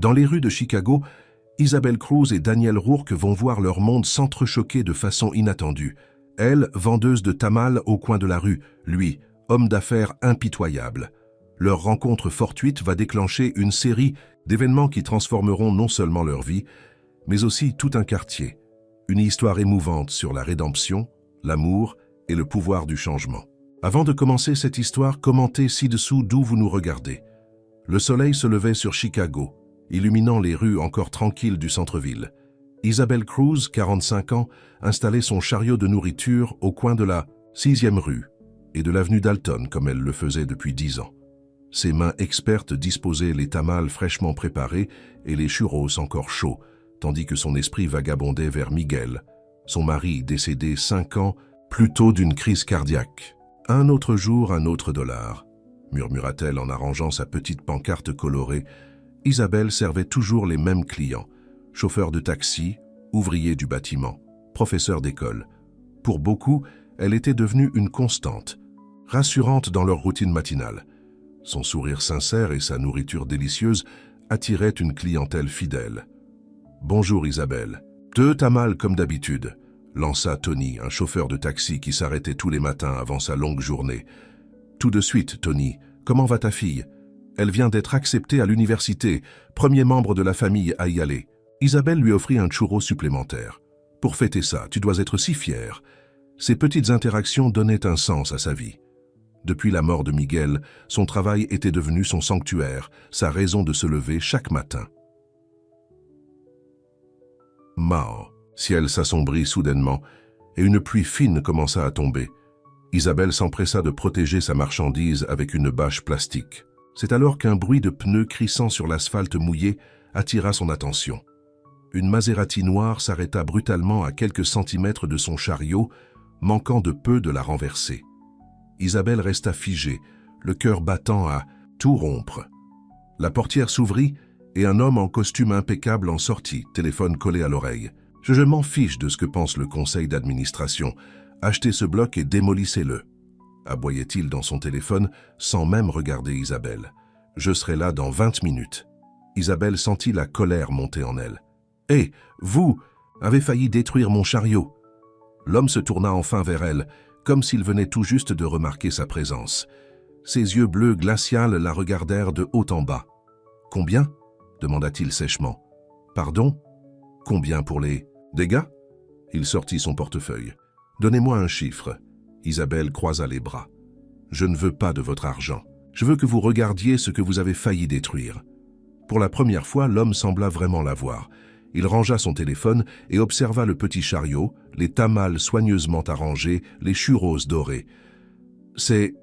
Dans les rues de Chicago, Isabelle Cruz et Daniel Rourke vont voir leur monde s'entrechoquer de façon inattendue. Elle, vendeuse de tamales au coin de la rue, lui, homme d'affaires impitoyable. Leur rencontre fortuite va déclencher une série d'événements qui transformeront non seulement leur vie, mais aussi tout un quartier. Une histoire émouvante sur la rédemption, l'amour et le pouvoir du changement. Avant de commencer cette histoire, commentez ci-dessous d'où vous nous regardez. Le soleil se levait sur Chicago, illuminant les rues encore tranquilles du centre-ville. Isabelle Cruz, 45 ans, installait son chariot de nourriture au coin de la 6e rue et de l'avenue Dalton comme elle le faisait depuis 10 ans. Ses mains expertes disposaient les tamales fraîchement préparés et les churros encore chauds, tandis que son esprit vagabondait vers Miguel, son mari décédé 5 ans plus tôt d'une crise cardiaque. Un autre jour, un autre dollar, murmura-t-elle en arrangeant sa petite pancarte colorée. Isabelle servait toujours les mêmes clients, chauffeurs de taxi, ouvriers du bâtiment, professeurs d'école. Pour beaucoup, elle était devenue une constante, rassurante dans leur routine matinale. Son sourire sincère et sa nourriture délicieuse attiraient une clientèle fidèle. « Bonjour Isabelle. 2 tamales comme d'habitude », lança Tony, un chauffeur de taxi qui s'arrêtait tous les matins avant sa longue journée. « Tout de suite, Tony. Comment va ta fille ? Elle vient d'être acceptée à l'université, premier membre de la famille à y aller. » Isabelle lui offrit un churro supplémentaire. « Pour fêter ça, tu dois être si fière. » Ces petites interactions donnaient un sens à sa vie. Depuis la mort de Miguel, son travail était devenu son sanctuaire, sa raison de se lever chaque matin. Mao. Ciel s'assombrit soudainement et une pluie fine commença à tomber. Isabelle s'empressa de protéger sa marchandise avec une bâche plastique. C'est alors qu'un bruit de pneus crissant sur l'asphalte mouillé attira son attention. Une Maserati noire s'arrêta brutalement à quelques centimètres de son chariot, manquant de peu de la renverser. Isabelle resta figée, le cœur battant à tout rompre. La portière s'ouvrit et un homme en costume impeccable en sortit, téléphone collé à l'oreille. « Je m'en fiche de ce que pense le conseil d'administration. Achetez ce bloc et démolissez-le. » aboyait-il dans son téléphone sans même regarder Isabelle. « Je serai là dans 20 minutes. » Isabelle sentit la colère monter en elle. « Hé, vous avez failli détruire mon chariot !» L'homme se tourna enfin vers elle, comme s'il venait tout juste de remarquer sa présence. Ses yeux bleus glaciales la regardèrent de haut en bas. « Combien ?» demanda-t-il sèchement. « Pardon ? Combien pour les dégâts ?» Il sortit son portefeuille. « Donnez-moi un chiffre. » Isabelle croisa les bras. « Je ne veux pas de votre argent. Je veux que vous regardiez ce que vous avez failli détruire. » Pour la première fois, l'homme sembla vraiment la voir. Il rangea son téléphone et observa le petit chariot, les tamales soigneusement arrangés, les churros dorés. « C'est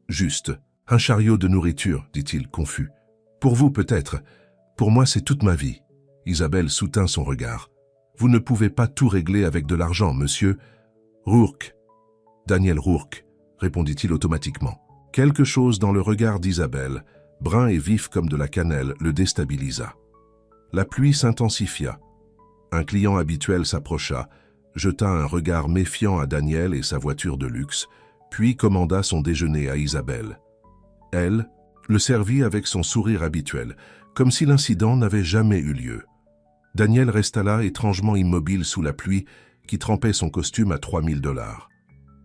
juste un chariot de nourriture, » dit-il confus. « Pour vous peut-être. Pour moi, c'est toute ma vie. » Isabelle soutint son regard. « Vous ne pouvez pas tout régler avec de l'argent, monsieur. »« Rourke. Daniel Rourke, » répondit-il automatiquement. Quelque chose dans le regard d'Isabelle, brun et vif comme de la cannelle, le déstabilisa. La pluie s'intensifia. Un client habituel s'approcha, jeta un regard méfiant à Daniel et sa voiture de luxe, puis commanda son déjeuner à Isabelle. Elle le servit avec son sourire habituel, comme si l'incident n'avait jamais eu lieu. Daniel resta là étrangement immobile sous la pluie qui trempait son costume à 3000 $.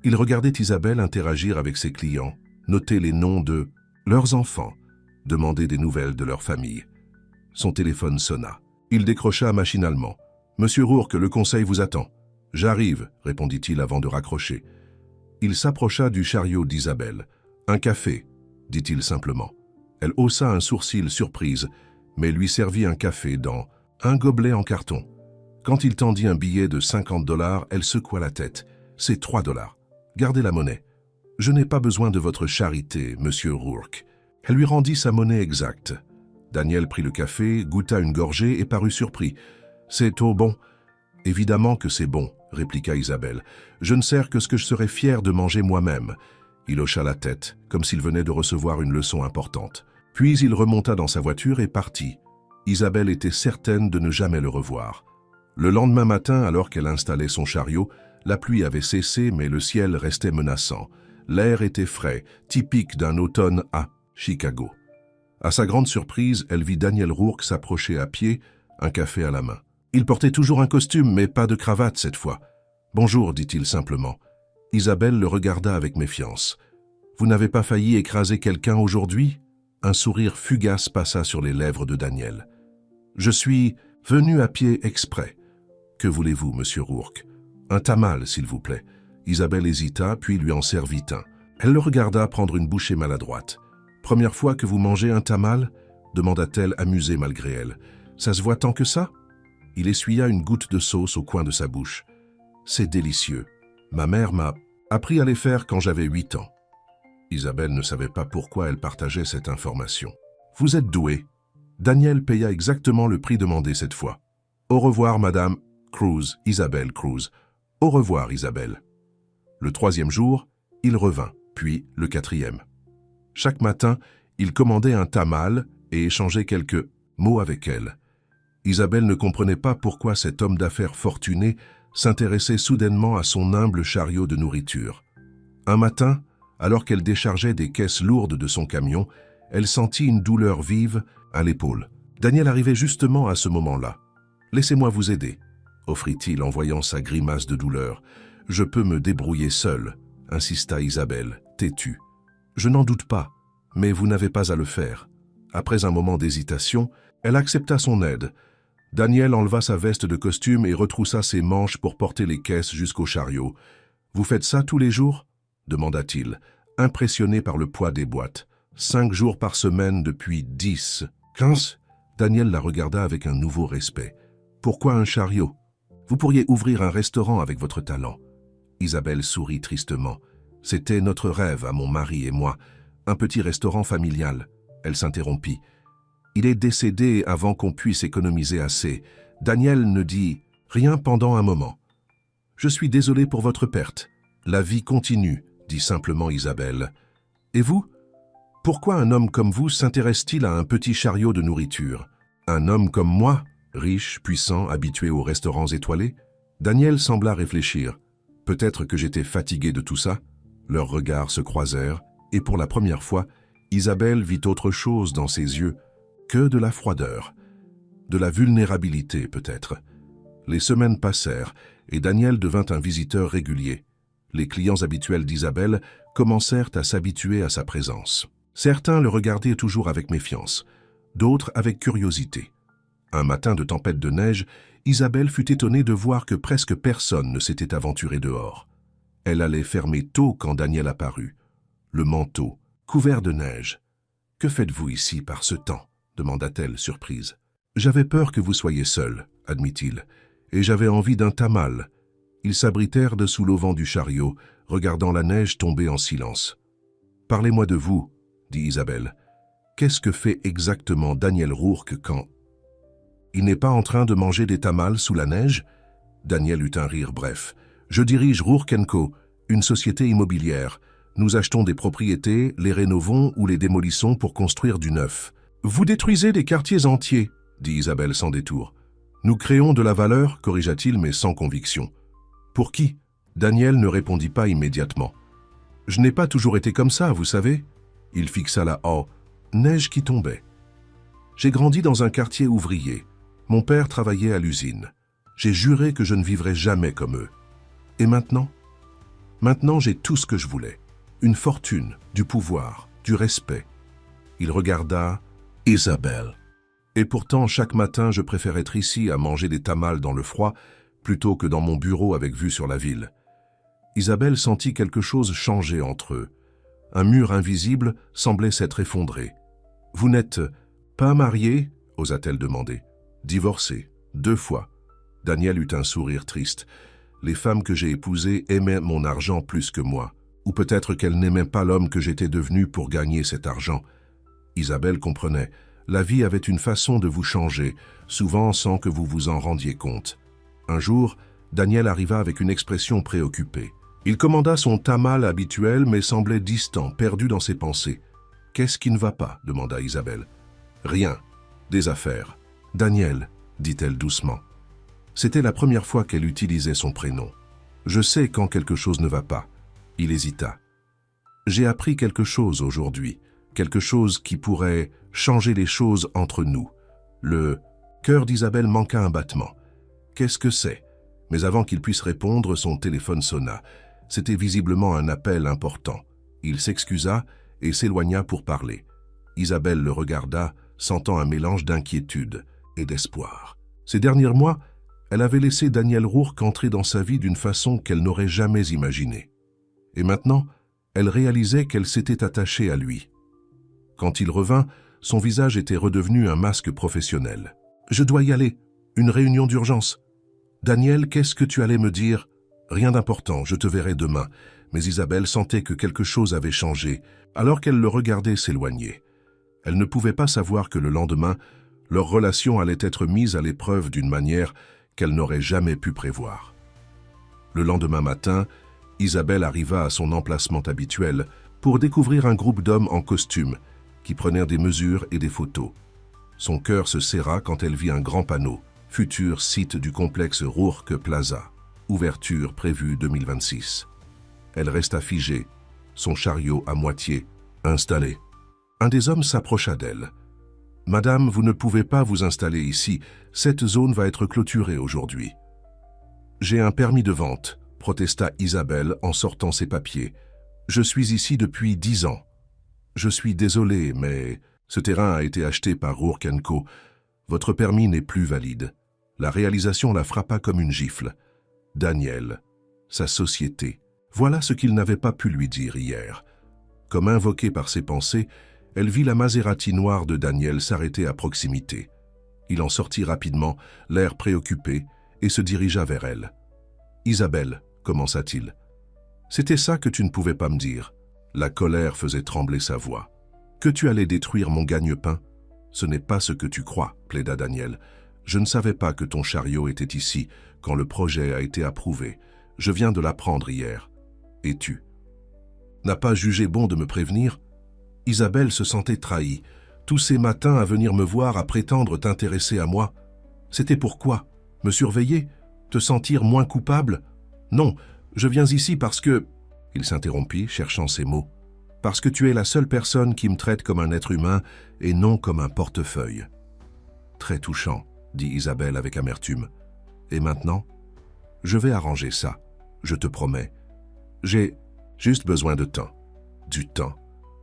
Il regardait Isabelle interagir avec ses clients, noter les noms de leurs enfants, demander des nouvelles de leur famille. Son téléphone sonna. Il décrocha machinalement. « Monsieur Rourke, le conseil vous attend. »« J'arrive, » répondit-il avant de raccrocher. Il s'approcha du chariot d'Isabelle. « Un café, » dit-il simplement. Elle haussa un sourcil surprise, mais lui servit un café dans un gobelet en carton. Quand il tendit un billet de 50 $, elle secoua la tête. « C'est 3 $. Gardez la monnaie. »« Je n'ai pas besoin de votre charité, monsieur Rourke. » Elle lui rendit sa monnaie exacte. Daniel prit le café, goûta une gorgée et parut surpris. « C'est au bon. »« Évidemment que c'est bon, » répliqua Isabelle. « Je ne sers que ce que je serais fier de manger moi-même. » Il hocha la tête, comme s'il venait de recevoir une leçon importante. Puis il remonta dans sa voiture et partit. Isabelle était certaine de ne jamais le revoir. Le lendemain matin, alors qu'elle installait son chariot, la pluie avait cessé, mais le ciel restait menaçant. L'air était frais, typique d'un automne à Chicago. À sa grande surprise, elle vit Daniel Rourke s'approcher à pied, un café à la main. Il portait toujours un costume, mais pas de cravate cette fois. « Bonjour », dit-il simplement. Isabelle le regarda avec méfiance. « Vous n'avez pas failli écraser quelqu'un aujourd'hui ?» Un sourire fugace passa sur les lèvres de Daniel. « Je suis venu à pied exprès. »« Que voulez-vous, monsieur Rourke ?»« Un tamal, s'il vous plaît. » Isabelle hésita, puis lui en servit un. Elle le regarda prendre une bouchée maladroite. « Première fois que vous mangez un tamal ?» demanda-t-elle, amusée malgré elle. « Ça se voit tant que ça ?» Il essuya une goutte de sauce au coin de sa bouche. « C'est délicieux. Ma mère m'a appris à les faire quand j'avais 8 ans. » Isabelle ne savait pas pourquoi elle partageait cette information. « Vous êtes douée. » Daniel paya exactement le prix demandé cette fois. « Au revoir, madame Cruz, Isabelle Cruz. Au revoir, Isabelle. » Le 3e jour, il revint, puis le 4e. Chaque matin, il commandait un tamal et échangeait quelques mots avec elle. Isabelle ne comprenait pas pourquoi cet homme d'affaires fortuné s'intéressait soudainement à son humble chariot de nourriture. Un matin, alors qu'elle déchargeait des caisses lourdes de son camion, elle sentit une douleur vive à l'épaule. Daniel arrivait justement à ce moment-là. « Laissez-moi vous aider », offrit-il en voyant sa grimace de douleur. « Je peux me débrouiller seule », insista Isabelle, têtue. « Je n'en doute pas, mais vous n'avez pas à le faire. » Après un moment d'hésitation, elle accepta son aide. Daniel enleva sa veste de costume et retroussa ses manches pour porter les caisses jusqu'au chariot. « Vous faites ça tous les jours ?» demanda-t-il, impressionné par le poids des boîtes. « 5 jours par semaine depuis 10, 15 ?» Daniel la regarda avec un nouveau respect. « Pourquoi un chariot? Vous pourriez ouvrir un restaurant avec votre talent. » Isabelle sourit tristement. « C'était notre rêve, à mon mari et moi, un petit restaurant familial. » Elle s'interrompit. « Il est décédé avant qu'on puisse économiser assez. » Daniel ne dit rien pendant un moment. « Je suis désolé pour votre perte. La vie continue, » dit simplement Isabelle. « Et vous? Pourquoi un homme comme vous s'intéresse-t-il à un petit chariot de nourriture? Un homme comme moi, riche, puissant, habitué aux restaurants étoilés ?» Daniel sembla réfléchir. Peut-être que j'étais fatigué de tout ça. Leurs regards se croisèrent, et pour la première fois, Isabelle vit autre chose dans ses yeux que de la froideur, de la vulnérabilité peut-être. Les semaines passèrent et Daniel devint un visiteur régulier. Les clients habituels d'Isabelle commencèrent à s'habituer à sa présence. Certains le regardaient toujours avec méfiance, d'autres avec curiosité. Un matin de tempête de neige, Isabelle fut étonnée de voir que presque personne ne s'était aventuré dehors. Elle allait fermer tôt quand Daniel apparut, le manteau, couvert de neige. « Que faites-vous ici par ce temps ?» demanda-t-elle, surprise. « J'avais peur que vous soyez seul, » admit-il, « et j'avais envie d'un tamal. » Ils s'abritèrent dessous l'auvent du chariot, regardant la neige tomber en silence. « Parlez-moi de vous, » dit Isabelle. « Qu'est-ce que fait exactement Daniel Rourke quand... » « Il n'est pas en train de manger des tamals sous la neige ?» Daniel eut un rire bref. « Je dirige Rourke & Co, une société immobilière. Nous achetons des propriétés, les rénovons ou les démolissons pour construire du neuf. »« Vous détruisez des quartiers entiers, » dit Isabelle sans détour. « Nous créons de la valeur, corrigea-t-il, mais sans conviction. »« Pour qui ?» Daniel ne répondit pas immédiatement. « Je n'ai pas toujours été comme ça, vous savez. » Il fixa la neige qui tombait. « J'ai grandi dans un quartier ouvrier. Mon père travaillait à l'usine. J'ai juré que je ne vivrais jamais comme eux. Et maintenant ? Maintenant, j'ai tout ce que je voulais. Une fortune, du pouvoir, du respect. » Il regarda Isabelle. « Et pourtant, chaque matin, je préfère être ici à manger des tamals dans le froid plutôt que dans mon bureau avec vue sur la ville. » Isabelle sentit quelque chose changer entre eux. Un mur invisible semblait s'être effondré. « Vous n'êtes pas marié ?» osa-t-elle demander. « Divorcé, 2 fois. » Daniel eut un sourire triste. « Les femmes que j'ai épousées aimaient mon argent plus que moi. Ou peut-être qu'elles n'aimaient pas l'homme que j'étais devenu pour gagner cet argent. » Isabelle comprenait. La vie avait une façon de vous changer, souvent sans que vous vous en rendiez compte. Un jour, Daniel arriva avec une expression préoccupée. Il commanda son tamal habituel, mais semblait distant, perdu dans ses pensées. « Qu'est-ce qui ne va pas ?» demanda Isabelle. « Rien. Des affaires. »« Daniel, » dit-elle doucement. C'était la première fois qu'elle utilisait son prénom. « Je sais quand quelque chose ne va pas. » Il hésita. « J'ai appris quelque chose aujourd'hui, quelque chose qui pourrait changer les choses entre nous. Le cœur d'Isabelle manqua un battement. Qu'est-ce que c'est? Mais avant qu'il puisse répondre, son téléphone sonna. C'était visiblement un appel important. Il s'excusa et s'éloigna pour parler. Isabelle le regarda, sentant un mélange d'inquiétude et d'espoir. Ces derniers mois, elle avait laissé Daniel Rourke entrer dans sa vie d'une façon qu'elle n'aurait jamais imaginée. Et maintenant, elle réalisait qu'elle s'était attachée à lui. Quand il revint, son visage était redevenu un masque professionnel. « Je dois y aller. Une réunion d'urgence. »« Daniel, qu'est-ce que tu allais me dire ?»« Rien d'important, je te verrai demain. » Mais Isabelle sentait que quelque chose avait changé, alors qu'elle le regardait s'éloigner. Elle ne pouvait pas savoir que le lendemain, leur relation allait être mise à l'épreuve d'une manière qu'elle n'aurait jamais pu prévoir. Le lendemain matin, Isabelle arriva à son emplacement habituel pour découvrir un groupe d'hommes en costume qui prenèrent des mesures et des photos. Son cœur se serra quand elle vit un grand panneau, futur site du complexe Rourke Plaza, ouverture prévue 2026. Elle resta figée, son chariot à moitié installé. Un des hommes s'approcha d'elle. « Madame, vous ne pouvez pas vous installer ici, cette zone va être clôturée aujourd'hui. »« J'ai un permis de vente, » protesta Isabelle en sortant ses papiers. « Je suis ici depuis 10 ans. Je suis désolée, mais ce terrain a été acheté par Rourke & Co. Votre permis n'est plus valide. » La réalisation la frappa comme une gifle. Daniel, sa société, voilà ce qu'il n'avait pas pu lui dire hier. Comme invoquée par ses pensées, elle vit la Maserati noire de Daniel s'arrêter à proximité. Il en sortit rapidement, l'air préoccupé, et se dirigea vers elle. « Isabelle, » commença-t-il. « C'était ça que tu ne pouvais pas me dire. » La colère faisait trembler sa voix. « Que tu allais détruire mon gagne-pain ? Ce n'est pas ce que tu crois, » plaida Daniel. « Je ne savais pas que ton chariot était ici quand le projet a été approuvé. Je viens de l'apprendre hier. Et tu n'as pas jugé bon de me prévenir ? » Isabelle se sentait trahie. Tous ces matins à venir me voir, à prétendre t'intéresser à moi. C'était pourquoi ? Me surveiller ? Te sentir moins coupable ? Non, je viens ici parce que... Il s'interrompit, cherchant ses mots. Parce que tu es la seule personne qui me traite comme un être humain et non comme un portefeuille. Très touchant, dit Isabelle avec amertume. Et maintenant ? Je vais arranger ça, je te promets. J'ai juste besoin de temps. Du temps.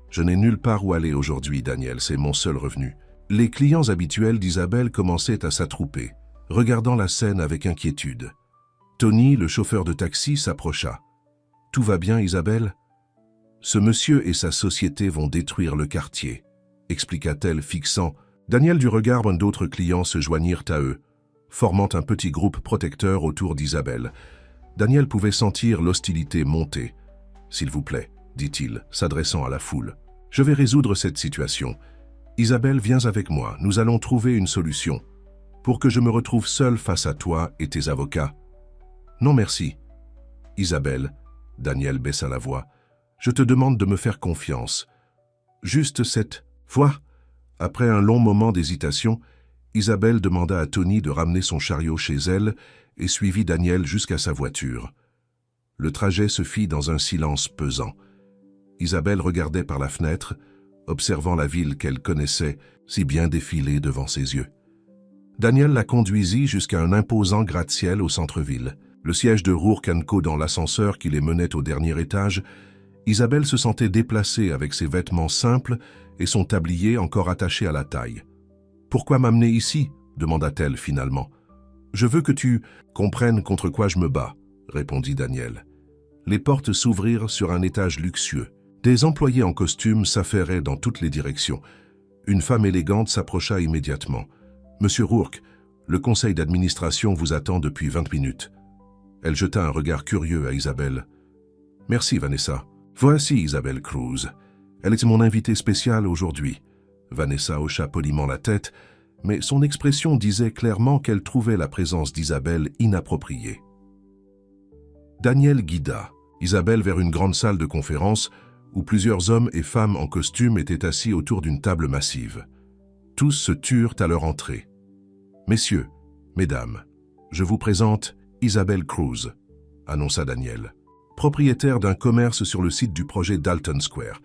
Je n'ai nulle part où aller aujourd'hui, Daniel, c'est mon seul revenu. Les clients habituels d'Isabelle commençaient à s'attrouper, regardant la scène avec inquiétude. Tony, le chauffeur de taxi, s'approcha. « Tout va bien, Isabelle ? » « Ce monsieur et sa société vont détruire le quartier, » expliqua-t-elle fixant. Daniel du regard d'autres clients se joignirent à eux, formant un petit groupe protecteur autour d'Isabelle. Daniel pouvait sentir l'hostilité monter. « S'il vous plaît, » dit-il, s'adressant à la foule. « Je vais résoudre cette situation. Isabelle, viens avec moi, nous allons trouver une solution. Pour que je me retrouve seul face à toi et tes avocats. » « Non, merci. » « Isabelle, » Daniel baissa la voix, « je te demande de me faire confiance. Juste cette fois. » Après un long moment d'hésitation, Isabelle demanda à Tony de ramener son chariot chez elle et suivit Daniel jusqu'à sa voiture. Le trajet se fit dans un silence pesant. Isabelle regardait par la fenêtre, observant la ville qu'elle connaissait si bien défiler devant ses yeux. Daniel la conduisit jusqu'à un imposant gratte-ciel au centre-ville. Le siège de Rourke & Co dans l'ascenseur qui les menait au dernier étage, Isabelle se sentait déplacée avec ses vêtements simples et son tablier encore attaché à la taille. « Pourquoi m'amener ici ?» demanda-t-elle finalement. « Je veux que tu comprennes contre quoi je me bats », répondit Daniel. Les portes s'ouvrirent sur un étage luxueux. Des employés en costume s'affairaient dans toutes les directions. Une femme élégante s'approcha immédiatement. « Monsieur Rourke, le conseil d'administration vous attend depuis 20 minutes. » Elle jeta un regard curieux à Isabelle. « Merci, Vanessa. Voici Isabelle Cruz. Elle est mon invitée spéciale aujourd'hui. » Vanessa hocha poliment la tête, mais son expression disait clairement qu'elle trouvait la présence d'Isabelle inappropriée. Daniel guida Isabelle vers une grande salle de conférence où plusieurs hommes et femmes en costume étaient assis autour d'une table massive. Tous se turent à leur entrée. « Messieurs, mesdames, je vous présente Isabelle Cruz, » annonça Daniel, propriétaire d'un commerce sur le site du projet Dalton Square.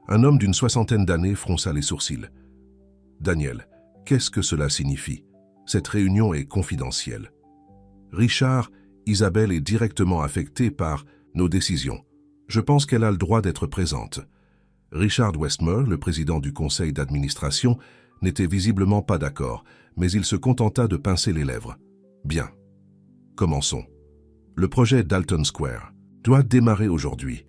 Un homme d'une 60aine d'années fronça les sourcils. « Daniel, qu'est-ce que cela signifie? Cette réunion est confidentielle. Richard, Isabelle est directement affectée par nos décisions. Je pense qu'elle a le droit d'être présente. Richard Westmore, le président du conseil d'administration, n'était visiblement pas d'accord, mais il se contenta de pincer les lèvres. Bien. Commençons. Le projet Dalton Square doit démarrer aujourd'hui.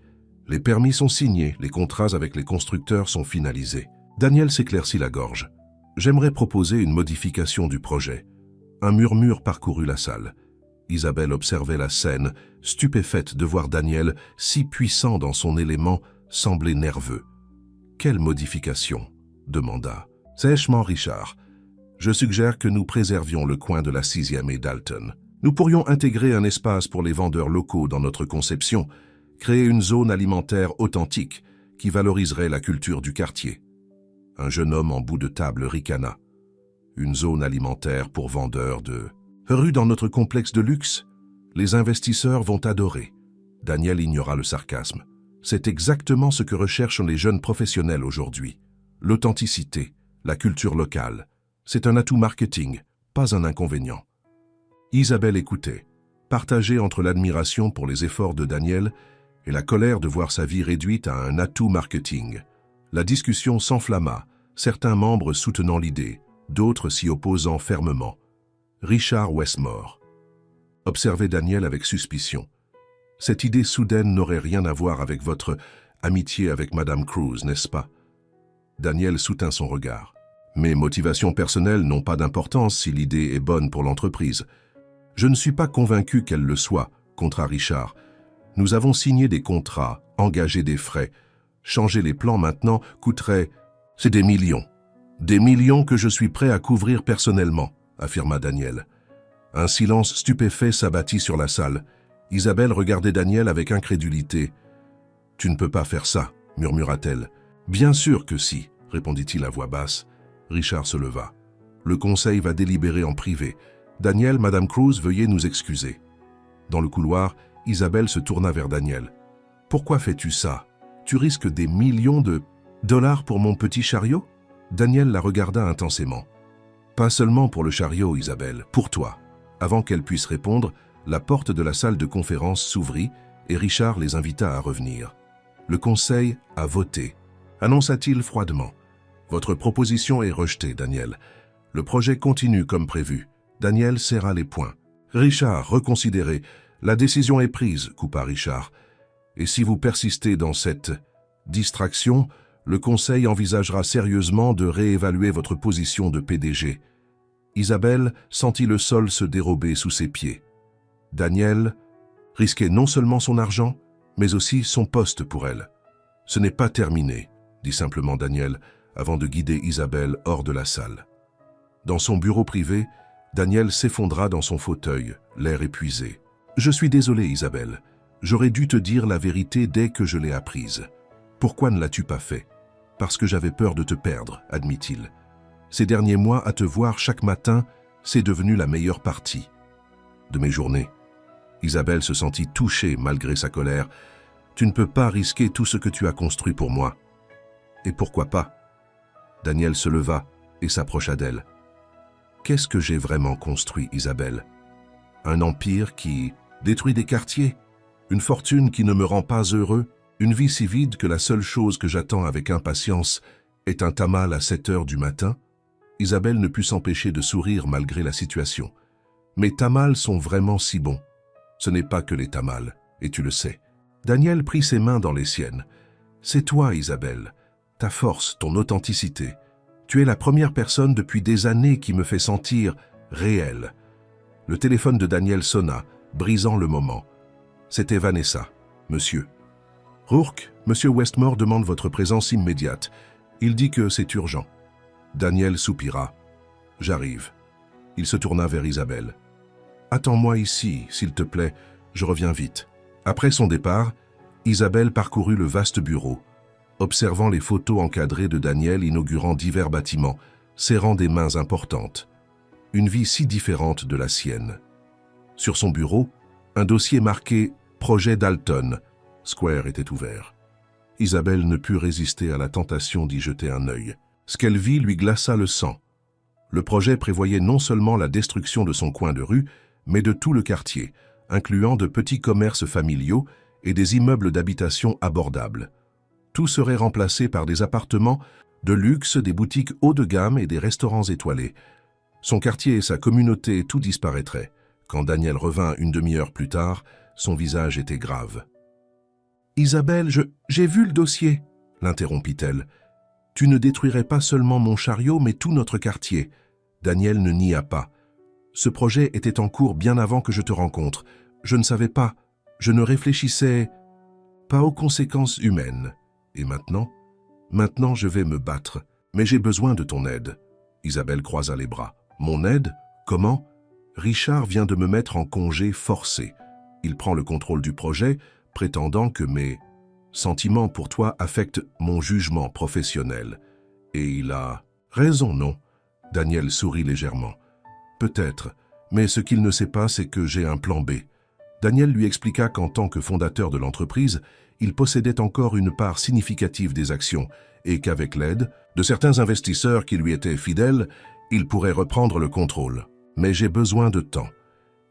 Les permis sont signés, les contrats avec les constructeurs sont finalisés. Daniel s'éclaircit la gorge. J'aimerais proposer une modification du projet. Un murmure parcourut la salle. Isabelle observait la scène, stupéfaite de voir Daniel, si puissant dans son élément, sembler nerveux. « Quelle modification ?» demanda sèchement Richard. « Je suggère que nous préservions le coin de la 6e et Dalton. Nous pourrions intégrer un espace pour les vendeurs locaux dans notre conception, créer une zone alimentaire authentique qui valoriserait la culture du quartier. » Un jeune homme en bout de table ricana. « Une zone alimentaire pour vendeurs de... rue dans notre complexe de luxe? Les investisseurs vont adorer. » Daniel ignora le sarcasme. C'est exactement ce que recherchent les jeunes professionnels aujourd'hui. L'authenticité, la culture locale. C'est un atout marketing, pas un inconvénient. Isabelle écoutait, partagée entre l'admiration pour les efforts de Daniel et la colère de voir sa vie réduite à un atout marketing. La discussion s'enflamma, certains membres soutenant l'idée, d'autres s'y opposant fermement. Richard Westmore observait Daniel avec suspicion. Cette idée soudaine n'aurait rien à voir avec votre amitié avec Madame Cruz, n'est-ce pas? Daniel soutint son regard. Mes motivations personnelles n'ont pas d'importance si l'idée est bonne pour l'entreprise. Je ne suis pas convaincu qu'elle le soit, contra Richard. Nous avons signé des contrats, engagé des frais. Changer les plans maintenant coûterait... C'est des millions. Des millions que je suis prêt à couvrir personnellement, affirma Daniel. Un silence stupéfait s'abattit sur la salle. Isabelle regardait Daniel avec incrédulité. « Tu ne peux pas faire ça, murmura-t-elle. « Bien sûr que si, répondit-il à voix basse. Richard se leva. « Le conseil va délibérer en privé. Daniel, Madame Cruz, veuillez nous excuser. » Dans le couloir, Isabelle se tourna vers Daniel. « Pourquoi fais-tu ça? Tu risques des millions de dollars pour mon petit chariot ?» Daniel la regarda intensément. « Pas seulement pour le chariot, Isabelle, pour toi. » Avant qu'elle puisse répondre, la porte de la salle de conférence s'ouvrit et Richard les invita à revenir. « Le conseil a voté. » annonça-t-il froidement. « Votre proposition est rejetée, Daniel. Le projet continue comme prévu. » Daniel serra les poings. « Richard, reconsidérez. La décision est prise, » coupa Richard. « Et si vous persistez dans cette distraction, le Conseil envisagera sérieusement de réévaluer votre position de PDG. » Isabelle sentit le sol se dérober sous ses pieds. Daniel risquait non seulement son argent, mais aussi son poste pour elle. « Ce n'est pas terminé, » dit simplement Daniel, avant de guider Isabelle hors de la salle. Dans son bureau privé, Daniel s'effondra dans son fauteuil, l'air épuisé. « Je suis désolé, Isabelle. J'aurais dû te dire la vérité dès que je l'ai apprise. Pourquoi ne l'as-tu pas fait? Parce que j'avais peur de te perdre, admit-il. Ces derniers mois, à te voir chaque matin, c'est devenu la meilleure partie de mes journées. » Isabelle se sentit touchée malgré sa colère. « Tu ne peux pas risquer tout ce que tu as construit pour moi. » « Et pourquoi pas ?» Daniel se leva et s'approcha d'elle. « Qu'est-ce que j'ai vraiment construit, Isabelle? Un empire qui détruit des quartiers? Une fortune qui ne me rend pas heureux? Une vie si vide que la seule chose que j'attends avec impatience est un tamal à 7 heures du matin ?» Isabelle ne put s'empêcher de sourire malgré la situation. « Mes tamals sont vraiment si bons. Ce n'est pas que les tamals, et tu le sais. » Daniel prit ses mains dans les siennes. « C'est toi, Isabelle. Ta force, ton authenticité. Tu es la première personne depuis des années qui me fait sentir réelle. » Le téléphone de Daniel sonna, brisant le moment. C'était Vanessa. « Monsieur. »« Rourke, Monsieur Westmore demande votre présence immédiate. Il dit que c'est urgent. » Daniel soupira. « J'arrive. » Il se tourna vers Isabelle. « Attends-moi ici, s'il te plaît, je reviens vite. » Après son départ, Isabelle parcourut le vaste bureau, observant les photos encadrées de Daniel inaugurant divers bâtiments, serrant des mains importantes. Une vie si différente de la sienne. Sur son bureau, un dossier marqué « Projet Dalton » Square était ouvert. Isabelle ne put résister à la tentation d'y jeter un œil. Ce qu'elle vit lui glaça le sang. Le projet prévoyait non seulement la destruction de son coin de rue, mais de tout le quartier, incluant de petits commerces familiaux et des immeubles d'habitation abordables. Tout serait remplacé par des appartements de luxe, des boutiques haut de gamme et des restaurants étoilés. Son quartier et sa communauté, tout disparaîtrait. Quand Daniel revint une demi-heure plus tard, son visage était grave. « Isabelle, j'ai vu le dossier, » l'interrompit-elle. « Tu ne détruirais pas seulement mon chariot, mais tout notre quartier. » Daniel ne nia pas. « Ce projet était en cours bien avant que je te rencontre. Je ne savais pas, je ne réfléchissais pas aux conséquences humaines. Et maintenant? Maintenant je vais me battre, mais j'ai besoin de ton aide. » Isabelle croisa les bras. « Mon aide? Comment? Richard vient de me mettre en congé forcé. Il prend le contrôle du projet, prétendant que mes sentiments pour toi affectent mon jugement professionnel. Et il a raison, non? » Daniel sourit légèrement. « Peut-être, mais ce qu'il ne sait pas, c'est que j'ai un plan B. » Daniel lui expliqua qu'en tant que fondateur de l'entreprise, il possédait encore une part significative des actions et qu'avec l'aide de certains investisseurs qui lui étaient fidèles, il pourrait reprendre le contrôle. « Mais j'ai besoin de temps.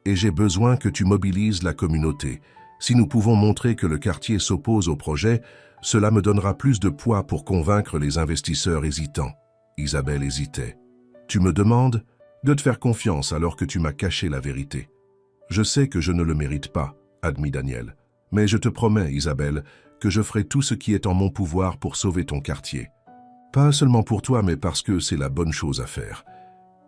Et j'ai besoin que tu mobilises la communauté. Si nous pouvons montrer que le quartier s'oppose au projet, cela me donnera plus de poids pour convaincre les investisseurs hésitants. » Isabelle hésitait. « Tu me demandes de te faire confiance alors que tu m'as caché la vérité. » « Je sais que je ne le mérite pas, » admit Daniel. « Mais je te promets, Isabelle, que je ferai tout ce qui est en mon pouvoir pour sauver ton quartier. Pas seulement pour toi, mais parce que c'est la bonne chose à faire. »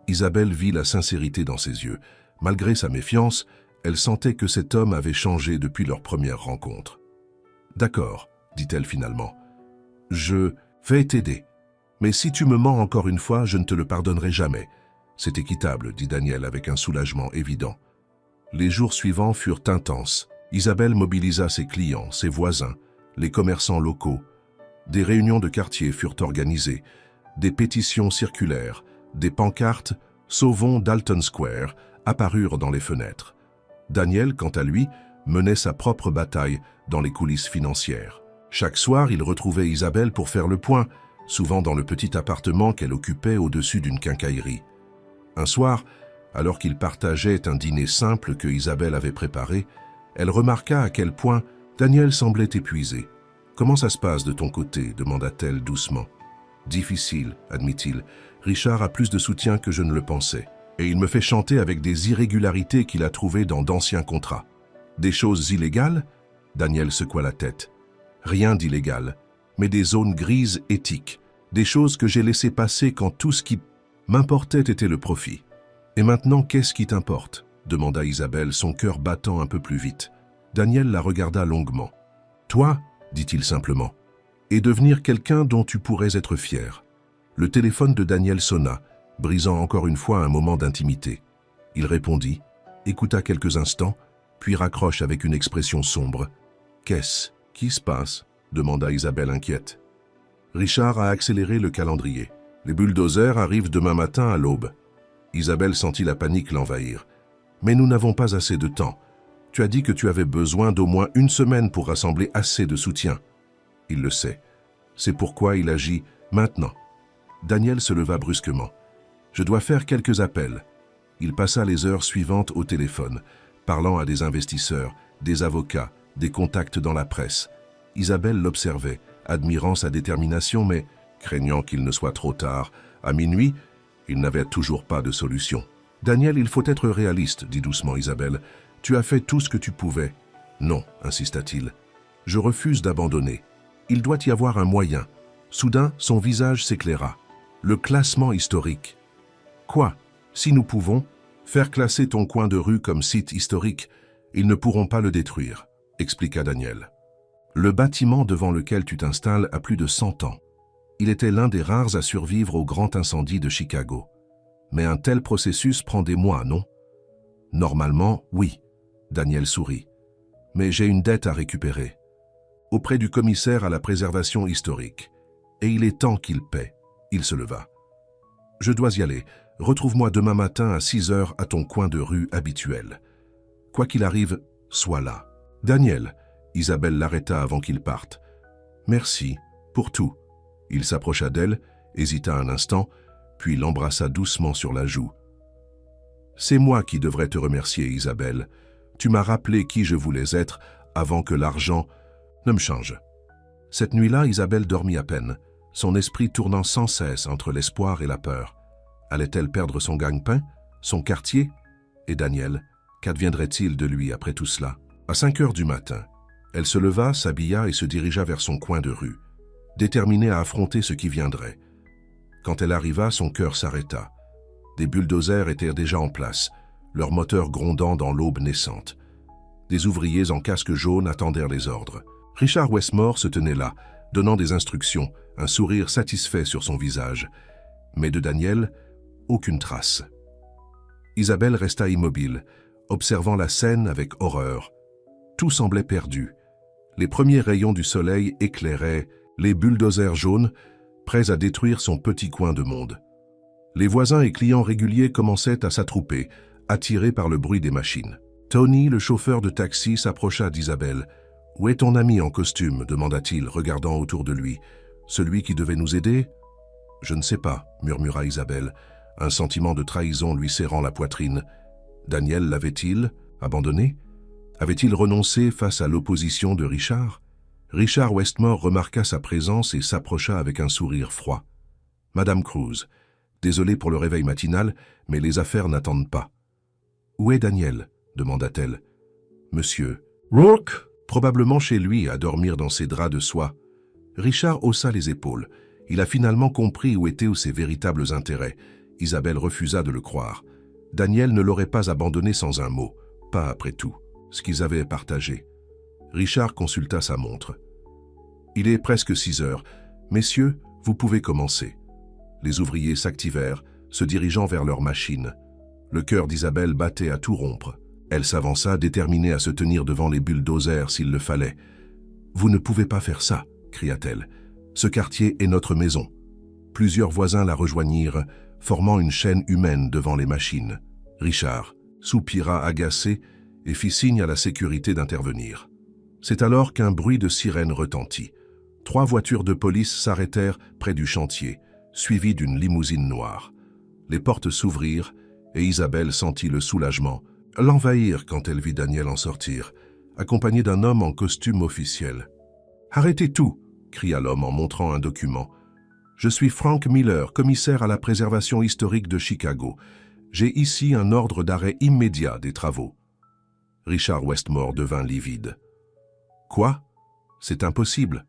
Isabelle vit la sincérité dans ses yeux. Malgré sa méfiance, elle sentait que cet homme avait changé depuis leur première rencontre. « D'accord, » dit-elle finalement. « Je vais t'aider. Mais si tu me mens encore une fois, je ne te le pardonnerai jamais. » « C'est équitable, » dit Daniel avec un soulagement évident. Les jours suivants furent intenses. Isabelle mobilisa ses clients, ses voisins, les commerçants locaux. Des réunions de quartier furent organisées, des pétitions circulèrent, des pancartes « Sauvons Dalton Square » apparurent dans les fenêtres. Daniel, quant à lui, menait sa propre bataille dans les coulisses financières. Chaque soir, il retrouvait Isabelle pour faire le point, souvent dans le petit appartement qu'elle occupait au-dessus d'une quincaillerie. Un soir, alors qu'ils partageaient un dîner simple que Isabelle avait préparé, elle remarqua à quel point Daniel semblait épuisé. « Comment ça se passe de ton côté » demanda-t-elle doucement. « Difficile, » admit-il. « Richard a plus de soutien que je ne le pensais. Et il me fait chanter avec des irrégularités qu'il a trouvées dans d'anciens contrats. »« Des choses illégales » Daniel secoua la tête. « Rien d'illégal, mais des zones grises éthiques, des choses que j'ai laissées passer quand tout ce qui m'importait était le profit. »« Et maintenant, qu'est-ce qui t'importe » demanda Isabelle, son cœur battant un peu plus vite. Daniel la regarda longuement. « Toi, » dit-il simplement, « et devenir quelqu'un dont tu pourrais être fier. » Le téléphone de Daniel sonna, brisant encore une fois un moment d'intimité. Il répondit, écouta quelques instants, puis raccroche avec une expression sombre. « Qu'est-ce qui se passe » demanda Isabelle inquiète. Richard a accéléré le calendrier. Les bulldozers arrivent demain matin à l'aube. Isabelle sentit la panique l'envahir. « Mais nous n'avons pas assez de temps. Tu as dit que tu avais besoin d'au moins une semaine pour rassembler assez de soutien. » Il le sait. C'est pourquoi il agit maintenant. Daniel se leva brusquement. « Je dois faire quelques appels. » Il passa les heures suivantes au téléphone, parlant à des investisseurs, des avocats, des contacts dans la presse. Isabelle l'observait, admirant sa détermination, mais craignant qu'il ne soit trop tard. À minuit, il n'avait toujours pas de solution. « Daniel, il faut être réaliste, » dit doucement Isabelle. « Tu as fait tout ce que tu pouvais. »« Non, » insista-t-il. « Je refuse d'abandonner. Il doit y avoir un moyen. » Soudain, son visage s'éclaira. « Le classement historique. »« Quoi? Si nous pouvons faire classer ton coin de rue comme site historique, ils ne pourront pas le détruire, » expliqua Daniel. « Le bâtiment devant lequel tu t'installes a plus de 100 ans. Il était l'un des rares à survivre au grand incendie de Chicago. Mais un tel processus prend des mois, non? » « Normalement, oui. » Daniel sourit. « Mais j'ai une dette à récupérer. Auprès du commissaire à la préservation historique. Et il est temps qu'il paie. » Il se leva. « Je dois y aller. Retrouve-moi demain matin à 6 heures à ton coin de rue habituel. Quoi qu'il arrive, sois là. »« Daniel !» Isabelle l'arrêta avant qu'il parte. « Merci pour tout. » Il s'approcha d'elle hésita un instant, puis l'embrassa doucement sur la joue. « C'est moi qui devrais te remercier, Isabelle. Tu m'as rappelé qui je voulais être avant que l'argent ne me change. » Cette nuit-là, Isabelle dormit à peine, son esprit tournant sans cesse entre l'espoir et la peur. Allait-elle perdre son gagne-pain, son quartier? Et Daniel, qu'adviendrait-il de lui après tout cela? À 5 heures du matin, elle se leva, s'habilla et se dirigea vers son coin de rue, déterminée à affronter ce qui viendrait. Quand elle arriva, son cœur s'arrêta. Des bulldozers étaient déjà en place, leurs moteurs grondant dans l'aube naissante. Des ouvriers en casque jaune attendirent les ordres. Richard Westmore se tenait là, donnant des instructions, un sourire satisfait sur son visage. Mais de Daniel, aucune trace. Isabelle resta immobile, observant la scène avec horreur. Tout semblait perdu. Les premiers rayons du soleil éclairaient les bulldozers jaunes, prêts à détruire son petit coin de monde. Les voisins et clients réguliers commençaient à s'attrouper, attirés par le bruit des machines. Tony, le chauffeur de taxi, s'approcha d'Isabelle. « Où est ton ami en costume » demanda-t-il, regardant autour de lui. « Celui qui devait nous aider ?»« Je ne sais pas » murmura Isabelle, un sentiment de trahison lui serrant la poitrine. Daniel l'avait-il abandonné? Avait-il renoncé face à l'opposition de Richard? Richard Westmore remarqua sa présence et s'approcha avec un sourire froid. « Madame Cruz, désolé pour le réveil matinal, mais les affaires n'attendent pas. »« Où est Daniel ?» demanda-t-elle. « Monsieur. »« Rourke ?» Probablement chez lui, à dormir dans ses draps de soie. Richard haussa les épaules. Il a finalement compris où étaient ses véritables intérêts. Isabelle refusa de le croire. Daniel ne l'aurait pas abandonné sans un mot, pas après tout, ce qu'ils avaient partagé. Richard consulta sa montre. « Il est presque 6 heures. Messieurs, vous pouvez commencer. » Les ouvriers s'activèrent, se dirigeant vers leur machine. Le cœur d'Isabelle battait à tout rompre. Elle s'avança, déterminée à se tenir devant les bulldozers s'il le fallait. « Vous ne pouvez pas faire ça !» cria-t-elle. « Ce quartier est notre maison. » Plusieurs voisins la rejoignirent, formant une chaîne humaine devant les machines. Richard soupira agacé et fit signe à la sécurité d'intervenir. C'est alors qu'un bruit de sirène retentit. 3 voitures de police s'arrêtèrent près du chantier, suivies d'une limousine noire. Les portes s'ouvrirent et Isabelle sentit le soulagement l'envahir quand elle vit Daniel en sortir, accompagné d'un homme en costume officiel. « Arrêtez tout !» cria l'homme en montrant un document. « Je suis Frank Miller, commissaire à la préservation historique de Chicago. J'ai ici un ordre d'arrêt immédiat des travaux. » Richard Westmore devint livide. « Quoi? C'est impossible.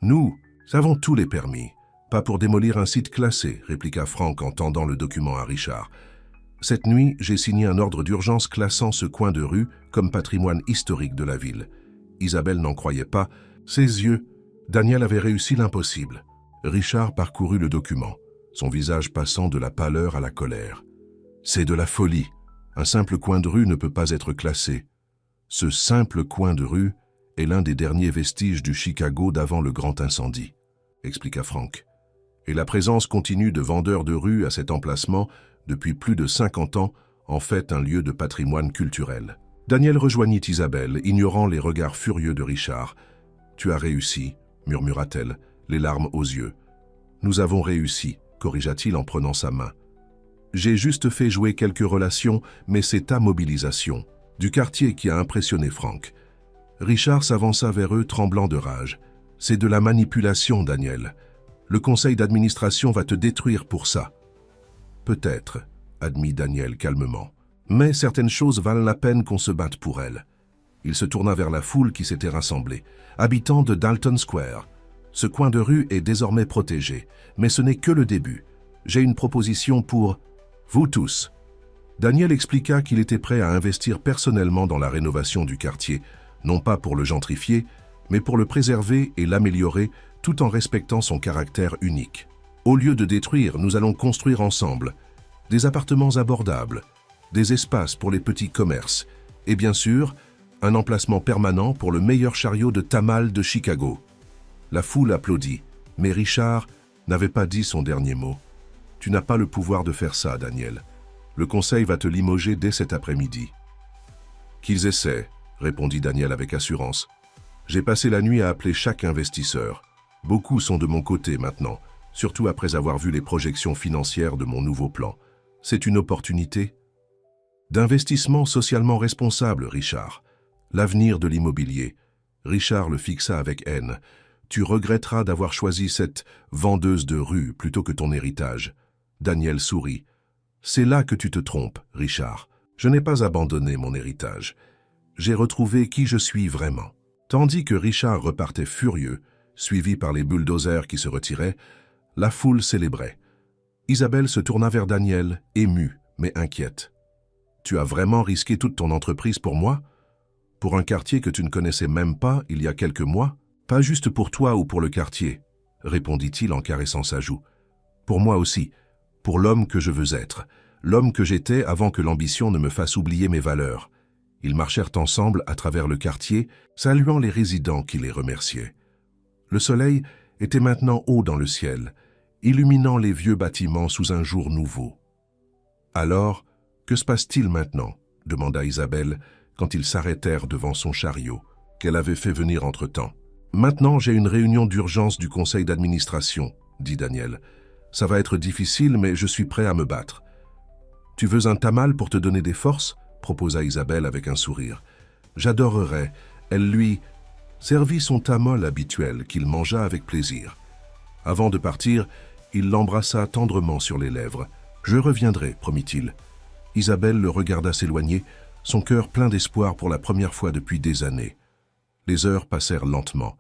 Nous avons tous les permis. Pas pour démolir un site classé, répliqua Frank en tendant le document à Richard. Cette nuit, j'ai signé un ordre d'urgence classant ce coin de rue comme patrimoine historique de la ville. Isabelle n'en croyait pas. Ses yeux, Daniel avait réussi l'impossible. Richard parcourut le document, son visage passant de la pâleur à la colère. C'est de la folie. Un simple coin de rue ne peut pas être classé. Ce simple coin de rue est l'un des derniers vestiges du Chicago d'avant le grand incendie, expliqua Frank. Et la présence continue de vendeurs de rue à cet emplacement depuis plus de 50 ans, en fait un lieu de patrimoine culturel. Daniel rejoignit Isabelle, ignorant les regards furieux de Richard. « Tu as réussi » murmura-t-elle, les larmes aux yeux. « Nous avons réussi » corrigea-t-il en prenant sa main. « J'ai juste fait jouer quelques relations, mais c'est ta mobilisation, du quartier qui a impressionné Frank. » Richard s'avança vers eux, tremblant de rage. « C'est de la manipulation, Daniel. Le conseil d'administration va te détruire pour ça. » « Peut-être, » admit Daniel calmement. « Mais certaines choses valent la peine qu'on se batte pour elles. » Il se tourna vers la foule qui s'était rassemblée. « Habitants de Dalton Square, ce coin de rue est désormais protégé, mais ce n'est que le début. J'ai une proposition pour vous tous. » Daniel expliqua qu'il était prêt à investir personnellement dans la rénovation du quartier, non pas pour le gentrifier, mais pour le préserver et l'améliorer tout en respectant son caractère unique. Au lieu de détruire, nous allons construire ensemble des appartements abordables, des espaces pour les petits commerces et bien sûr, un emplacement permanent pour le meilleur chariot de tamal de Chicago. La foule applaudit, mais Richard n'avait pas dit son dernier mot. « Tu n'as pas le pouvoir de faire ça, Daniel. Le conseil va te limoger dès cet après-midi. »« Qu'ils essaient, » répondit Daniel avec assurance. « J'ai passé la nuit à appeler chaque investisseur. Beaucoup sont de mon côté maintenant. surtout après avoir vu les projections financières de mon nouveau plan. C'est une opportunité d'investissement socialement responsable, Richard. L'avenir de l'immobilier. Richard le fixa avec haine. Tu regretteras d'avoir choisi cette vendeuse de rue plutôt que ton héritage. Daniel sourit. C'est là que tu te trompes, Richard. Je n'ai pas abandonné mon héritage. J'ai retrouvé qui je suis vraiment. Tandis que Richard repartait furieux, suivi par les bulldozers qui se retiraient, la foule célébrait. Isabelle se tourna vers Daniel, émue, mais inquiète. « Tu as vraiment risqué toute ton entreprise pour moi? Pour un quartier que tu ne connaissais même pas il y a quelques mois? Pas juste pour toi ou pour le quartier, répondit-il en caressant sa joue. Pour moi aussi, pour l'homme que je veux être, l'homme que j'étais avant que l'ambition ne me fasse oublier mes valeurs. » Ils marchèrent ensemble à travers le quartier, saluant les résidents qui les remerciaient. Le soleil était maintenant haut dans le ciel, illuminant les vieux bâtiments sous un jour nouveau. « Alors, que se passe-t-il maintenant ?» demanda Isabelle quand ils s'arrêtèrent devant son chariot, qu'elle avait fait venir entre-temps. « Maintenant, j'ai une réunion d'urgence du conseil d'administration, » dit Daniel. « Ça va être difficile, mais je suis prêt à me battre. »« Tu veux un tamal pour te donner des forces ?» proposa Isabelle avec un sourire. « J'adorerais. » Elle lui servit son tamol habituel qu'il mangea avec plaisir. Avant de partir, il l'embrassa tendrement sur les lèvres. « Je reviendrai, promit-il. » Isabelle le regarda s'éloigner, son cœur plein d'espoir pour la première fois depuis des années. Les heures passèrent lentement.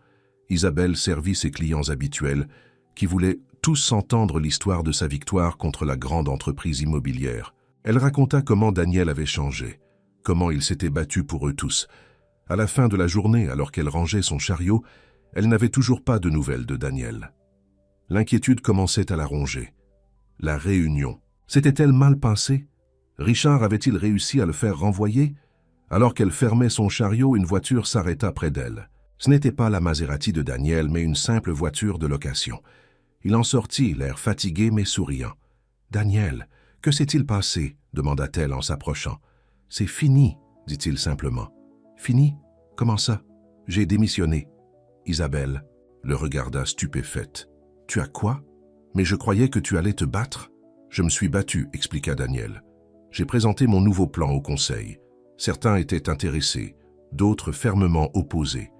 Isabelle servit ses clients habituels, qui voulaient tous entendre l'histoire de sa victoire contre la grande entreprise immobilière. Elle raconta comment Daniel avait changé, comment il s'était battu pour eux tous. À la fin de la journée, alors qu'elle rangeait son chariot, elle n'avait toujours pas de nouvelles de Daniel. L'inquiétude commençait à la ronger. La réunion. S'était-elle mal passée? Richard avait-il réussi à le faire renvoyer? Alors qu'elle fermait son chariot, une voiture s'arrêta près d'elle. Ce n'était pas la Maserati de Daniel, mais une simple voiture de location. Il en sortit, l'air fatigué mais souriant. « Daniel, que s'est-il passé ?» demanda-t-elle en s'approchant. « C'est fini, » dit-il simplement. « Fini? Comment ça? J'ai démissionné. » Isabelle le regarda stupéfaite. « Tu as quoi? Mais je croyais que tu allais te battre. »« Je me suis battu, » expliqua Daniel. « J'ai présenté mon nouveau plan au conseil. Certains étaient intéressés, d'autres fermement opposés.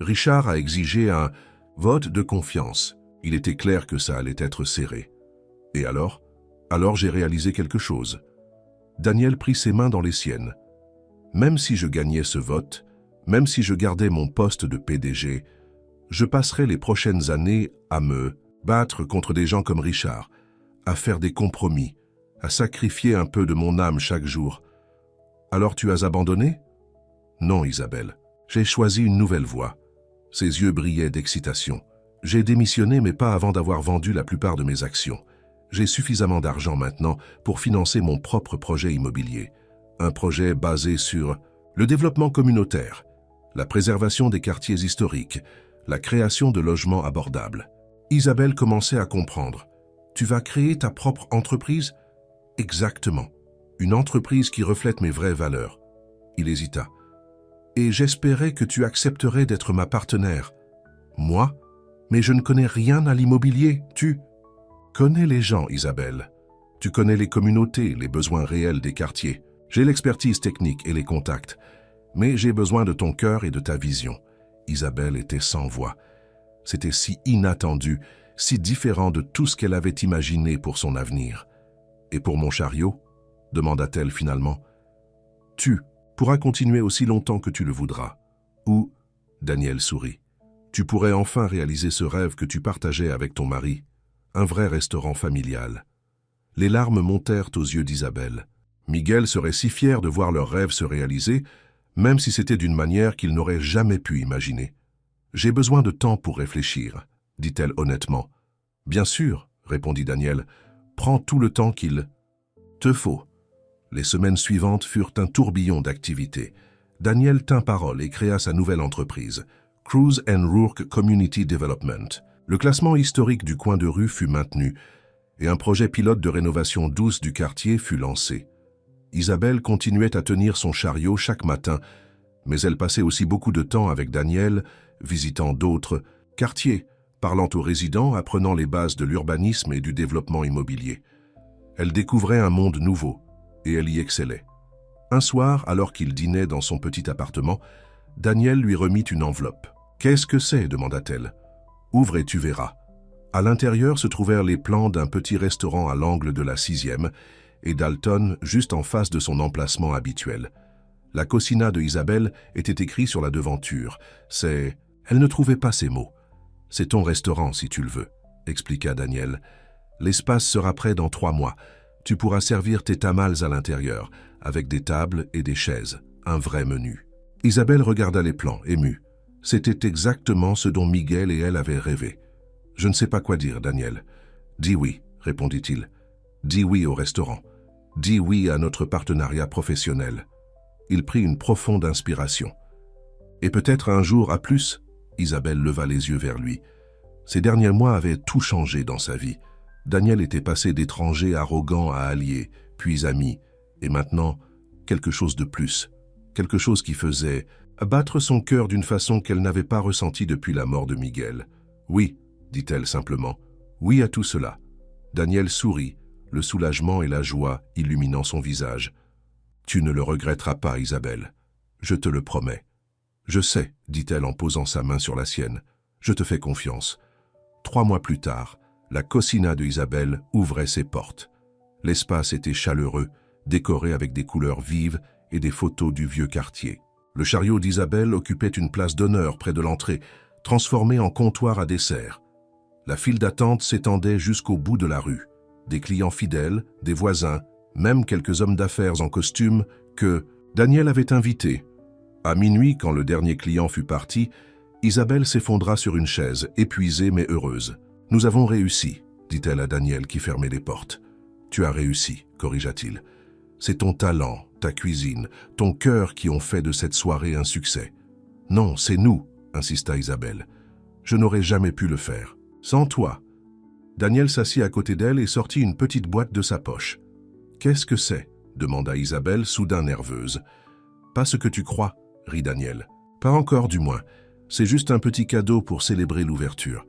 Richard a exigé un vote de confiance. Il était clair que ça allait être serré. Et alors? Alors j'ai réalisé quelque chose. » Daniel prit ses mains dans les siennes. « Même si je gagnais ce vote, même si je gardais mon poste de PDG, je passerai les prochaines années à me battre contre des gens comme Richard, à faire des compromis, à sacrifier un peu de mon âme chaque jour. Alors tu as abandonné? » « Non, Isabelle. J'ai choisi une nouvelle voie. » Ses yeux brillaient d'excitation. « J'ai démissionné, mais pas avant d'avoir vendu la plupart de mes actions. J'ai suffisamment d'argent maintenant pour financer mon propre projet immobilier. Un projet basé sur le développement communautaire, la préservation des quartiers historiques, la création de logements abordables. » Isabelle commençait à comprendre. « Tu vas créer ta propre entreprise? » « Exactement. Une entreprise qui reflète mes vraies valeurs. » Il hésita. « Et j'espérais que tu accepterais d'être ma partenaire. »« Moi? Mais je ne connais rien à l'immobilier, tu... » « Connais les gens, Isabelle. Tu connais les communautés, les besoins réels des quartiers. J'ai l'expertise technique et les contacts. Mais j'ai besoin de ton cœur et de ta vision. » Isabelle était sans voix. C'était si inattendu, si différent de tout ce qu'elle avait imaginé pour son avenir. « Et pour mon chariot ?» demanda-t-elle finalement. « Tu pourras continuer aussi longtemps que tu le voudras. » Ou, Daniel sourit, « tu pourrais enfin réaliser ce rêve que tu partageais avec ton mari. Un vrai restaurant familial. » Les larmes montèrent aux yeux d'Isabelle. Miguel serait si fier de voir leur rêve se réaliser, même si c'était d'une manière qu'il n'aurait jamais pu imaginer. « J'ai besoin de temps pour réfléchir, » dit-elle honnêtement. « Bien sûr, » répondit Daniel, « prends tout le temps qu'il te faut. » Les semaines suivantes furent un tourbillon d'activités. Daniel tint parole et créa sa nouvelle entreprise, Cruz & Rourke Community Development. Le classement historique du coin de rue fut maintenu et un projet pilote de rénovation douce du quartier fut lancé. Isabelle continuait à tenir son chariot chaque matin, mais elle passait aussi beaucoup de temps avec Daniel, visitant d'autres quartiers, parlant aux résidents, apprenant les bases de l'urbanisme et du développement immobilier. Elle découvrait un monde nouveau, et elle y excellait. Un soir, alors qu'il dînait dans son petit appartement, Daniel lui remit une enveloppe. « Qu'est-ce que c'est » demanda-t-elle. « Ouvre et tu verras. » À l'intérieur se trouvèrent les plans d'un petit restaurant à l'angle de la 6e et Dalton juste en face de son emplacement habituel. La cocina de Isabelle était écrit sur la devanture. C'est... Elle ne trouvait pas ces mots. « C'est ton restaurant si tu le veux », expliqua Daniel. « L'espace sera prêt dans 3 mois. Tu pourras servir tes tamales à l'intérieur, avec des tables et des chaises, un vrai menu. » Isabelle regarda les plans, émue. C'était exactement ce dont Miguel et elle avaient rêvé. « Je ne sais pas quoi dire, Daniel. »« Dis oui, » répondit-il. « Dis oui au restaurant. Dis oui à notre partenariat professionnel. » Il prit une profonde inspiration. « Et peut-être un jour à plus ?» Isabelle leva les yeux vers lui. Ces derniers mois avaient tout changé dans sa vie. Daniel était passé d'étranger arrogant à allié, puis ami, et maintenant, quelque chose de plus. Quelque chose qui faisait battre son cœur d'une façon qu'elle n'avait pas ressentie depuis la mort de Miguel. « Oui », dit-elle simplement, « oui à tout cela. » Daniel sourit, le soulagement et la joie illuminant son visage. « Tu ne le regretteras pas, Isabelle. Je te le promets. »« Je sais, » dit-elle en posant sa main sur la sienne. « Je te fais confiance. » 3 mois plus tard, la cocina de Isabelle ouvrait ses portes. L'espace était chaleureux, décoré avec des couleurs vives et des photos du vieux quartier. Le chariot d'Isabelle occupait une place d'honneur près de l'entrée, transformée en comptoir à dessert. La file d'attente s'étendait jusqu'au bout de la rue. Des clients fidèles, des voisins, même quelques hommes d'affaires en costume que Daniel avait invités. À minuit, quand le dernier client fut parti, Isabelle s'effondra sur une chaise, épuisée mais heureuse. « Nous avons réussi », dit-elle à Daniel qui fermait les portes. « Tu as réussi », corrigea-t-il. « C'est ton talent, ta cuisine, ton cœur qui ont fait de cette soirée un succès. »« Non, c'est nous », insista Isabelle. « Je n'aurais jamais pu le faire. Sans toi. » Daniel s'assit à côté d'elle et sortit une petite boîte de sa poche. « Qu'est-ce que c'est » demanda Isabelle, soudain nerveuse. « Pas ce que tu crois », rit Daniel. « Pas encore, du moins. C'est juste un petit cadeau pour célébrer l'ouverture. »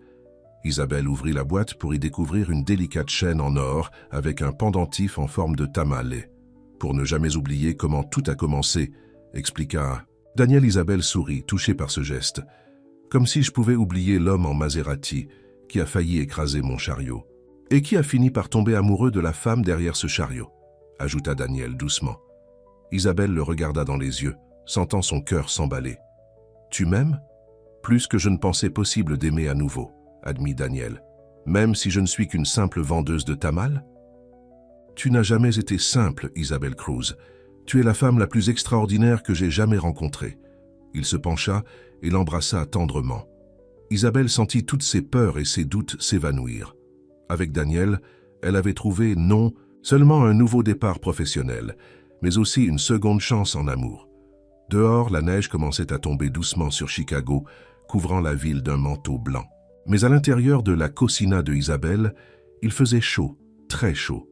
Isabelle ouvrit la boîte pour y découvrir une délicate chaîne en or avec un pendentif en forme de tamale. « Pour ne jamais oublier comment tout a commencé », expliqua. Daniel. Isabelle sourit, touchée par ce geste. « Comme si je pouvais oublier l'homme en Maserati qui a failli écraser mon chariot. Et qui a fini par tomber amoureux de la femme derrière ce chariot », ajouta Daniel doucement. Isabelle le regarda dans les yeux, sentant son cœur s'emballer. « Tu m'aimes ?»« Plus que je ne pensais possible d'aimer à nouveau, » admit Daniel. « Même si je ne suis qu'une simple vendeuse de tamales ?»« Tu n'as jamais été simple, Isabelle Cruz. Tu es la femme la plus extraordinaire que j'ai jamais rencontrée. » Il se pencha et l'embrassa tendrement. Isabelle sentit toutes ses peurs et ses doutes s'évanouir. Avec Daniel, elle avait trouvé non seulement un nouveau départ professionnel, mais aussi une seconde chance en amour. Dehors, la neige commençait à tomber doucement sur Chicago, couvrant la ville d'un manteau blanc. Mais à l'intérieur de la cocina de Isabelle, il faisait chaud, très chaud.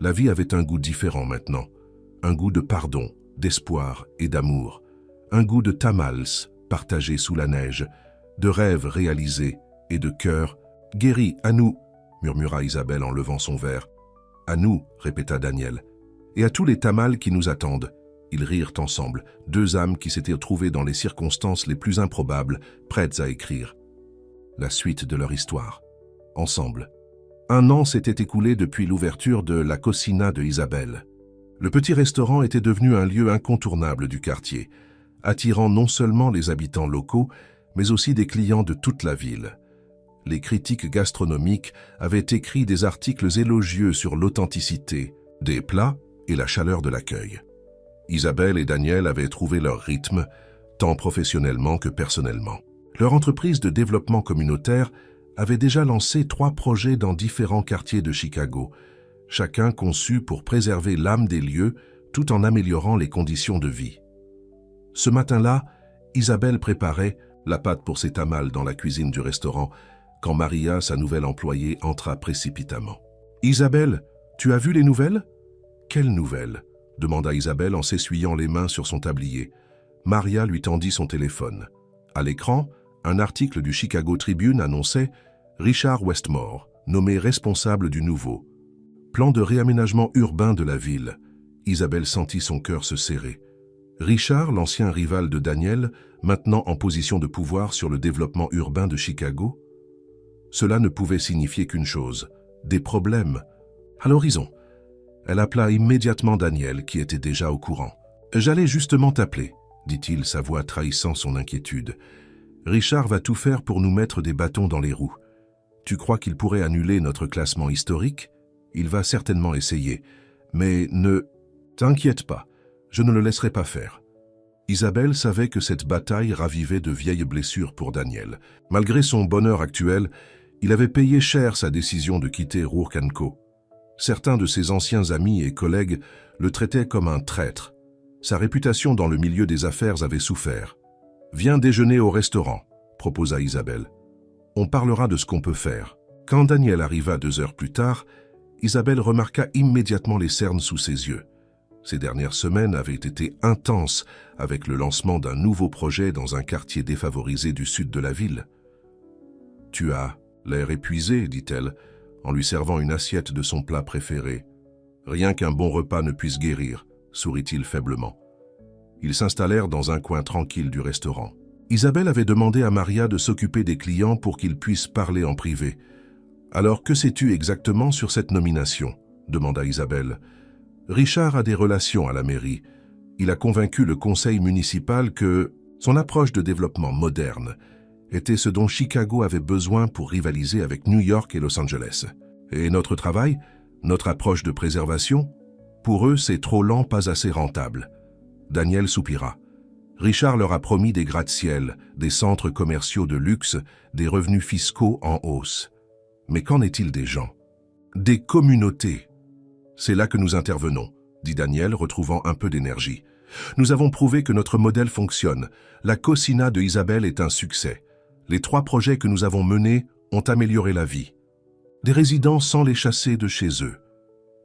La vie avait un goût différent maintenant. Un goût de pardon, d'espoir et d'amour. Un goût de tamales, partagé sous la neige, de rêves réalisés et de cœur guéris. « À nous !» murmura Isabelle en levant son verre. « À nous !» répéta Daniel. « Et à tous les tamales qui nous attendent. » Ils rirent ensemble, 2 âmes qui s'étaient trouvées dans les circonstances les plus improbables, prêtes à écrire la suite de leur histoire. Ensemble. 1 an s'était écoulé depuis l'ouverture de la cocina de Isabelle. Le petit restaurant était devenu un lieu incontournable du quartier, attirant non seulement les habitants locaux, mais aussi des clients de toute la ville. Les critiques gastronomiques avaient écrit des articles élogieux sur l'authenticité des plats et la chaleur de l'accueil. Isabelle et Daniel avaient trouvé leur rythme, tant professionnellement que personnellement. Leur entreprise de développement communautaire avait déjà lancé 3 projets dans différents quartiers de Chicago, chacun conçu pour préserver l'âme des lieux tout en améliorant les conditions de vie. Ce matin-là, Isabelle préparait la pâte pour ses tamales dans la cuisine du restaurant quand Maria, sa nouvelle employée, entra précipitamment. « Isabelle, tu as vu les nouvelles ?»« Quelles nouvelles ?» demanda Isabelle en s'essuyant les mains sur son tablier. Maria lui tendit son téléphone. À l'écran, un article du Chicago Tribune annonçait Richard Westmore, nommé responsable du nouveau plan de réaménagement urbain de la ville. Isabelle sentit son cœur se serrer. Richard, l'ancien rival de Daniel, maintenant en position de pouvoir sur le développement urbain de Chicago? Cela ne pouvait signifier qu'une chose, des problèmes. À l'horizon, elle appela immédiatement Daniel, qui était déjà au courant. « J'allais justement t'appeler », dit-il, sa voix trahissant son inquiétude. « Richard va tout faire pour nous mettre des bâtons dans les roues. Tu crois qu'il pourrait annuler notre classement historique? Il va certainement essayer. Mais ne t'inquiète pas, je ne le laisserai pas faire. » Isabelle savait que cette bataille ravivait de vieilles blessures pour Daniel. Malgré son bonheur actuel, il avait payé cher sa décision de quitter Rourke & Co. Certains de ses anciens amis et collègues le traitaient comme un traître. Sa réputation dans le milieu des affaires avait souffert. « Viens déjeuner au restaurant », proposa Isabelle. « On parlera de ce qu'on peut faire. » Quand Daniel arriva 2 heures plus tard, Isabelle remarqua immédiatement les cernes sous ses yeux. Ces dernières semaines avaient été intenses avec le lancement d'un nouveau projet dans un quartier défavorisé du sud de la ville. « Tu as l'air épuisé, dit-elle, en lui servant une assiette de son plat préféré. « Rien qu'un bon repas ne puisse guérir, » sourit-il faiblement. Ils s'installèrent dans un coin tranquille du restaurant. Isabelle avait demandé à Maria de s'occuper des clients pour qu'ils puissent parler en privé. « Alors, que sais-tu exactement sur cette nomination ?» demanda Isabelle. « Richard a des relations à la mairie. Il a convaincu le conseil municipal que son approche de développement moderne était ce dont Chicago avait besoin pour rivaliser avec New York et Los Angeles. Et notre travail, notre approche de préservation, pour eux c'est trop lent, pas assez rentable. » Daniel soupira. Richard leur a promis des gratte-ciel, des centres commerciaux de luxe, des revenus fiscaux en hausse. Mais qu'en est-il des gens? Des communautés. C'est là que nous intervenons, dit Daniel, retrouvant un peu d'énergie. Nous avons prouvé que notre modèle fonctionne. La Cocina de Isabelle est un succès. Les 3 projets que nous avons menés ont amélioré la vie. Des résidents sans les chasser de chez eux.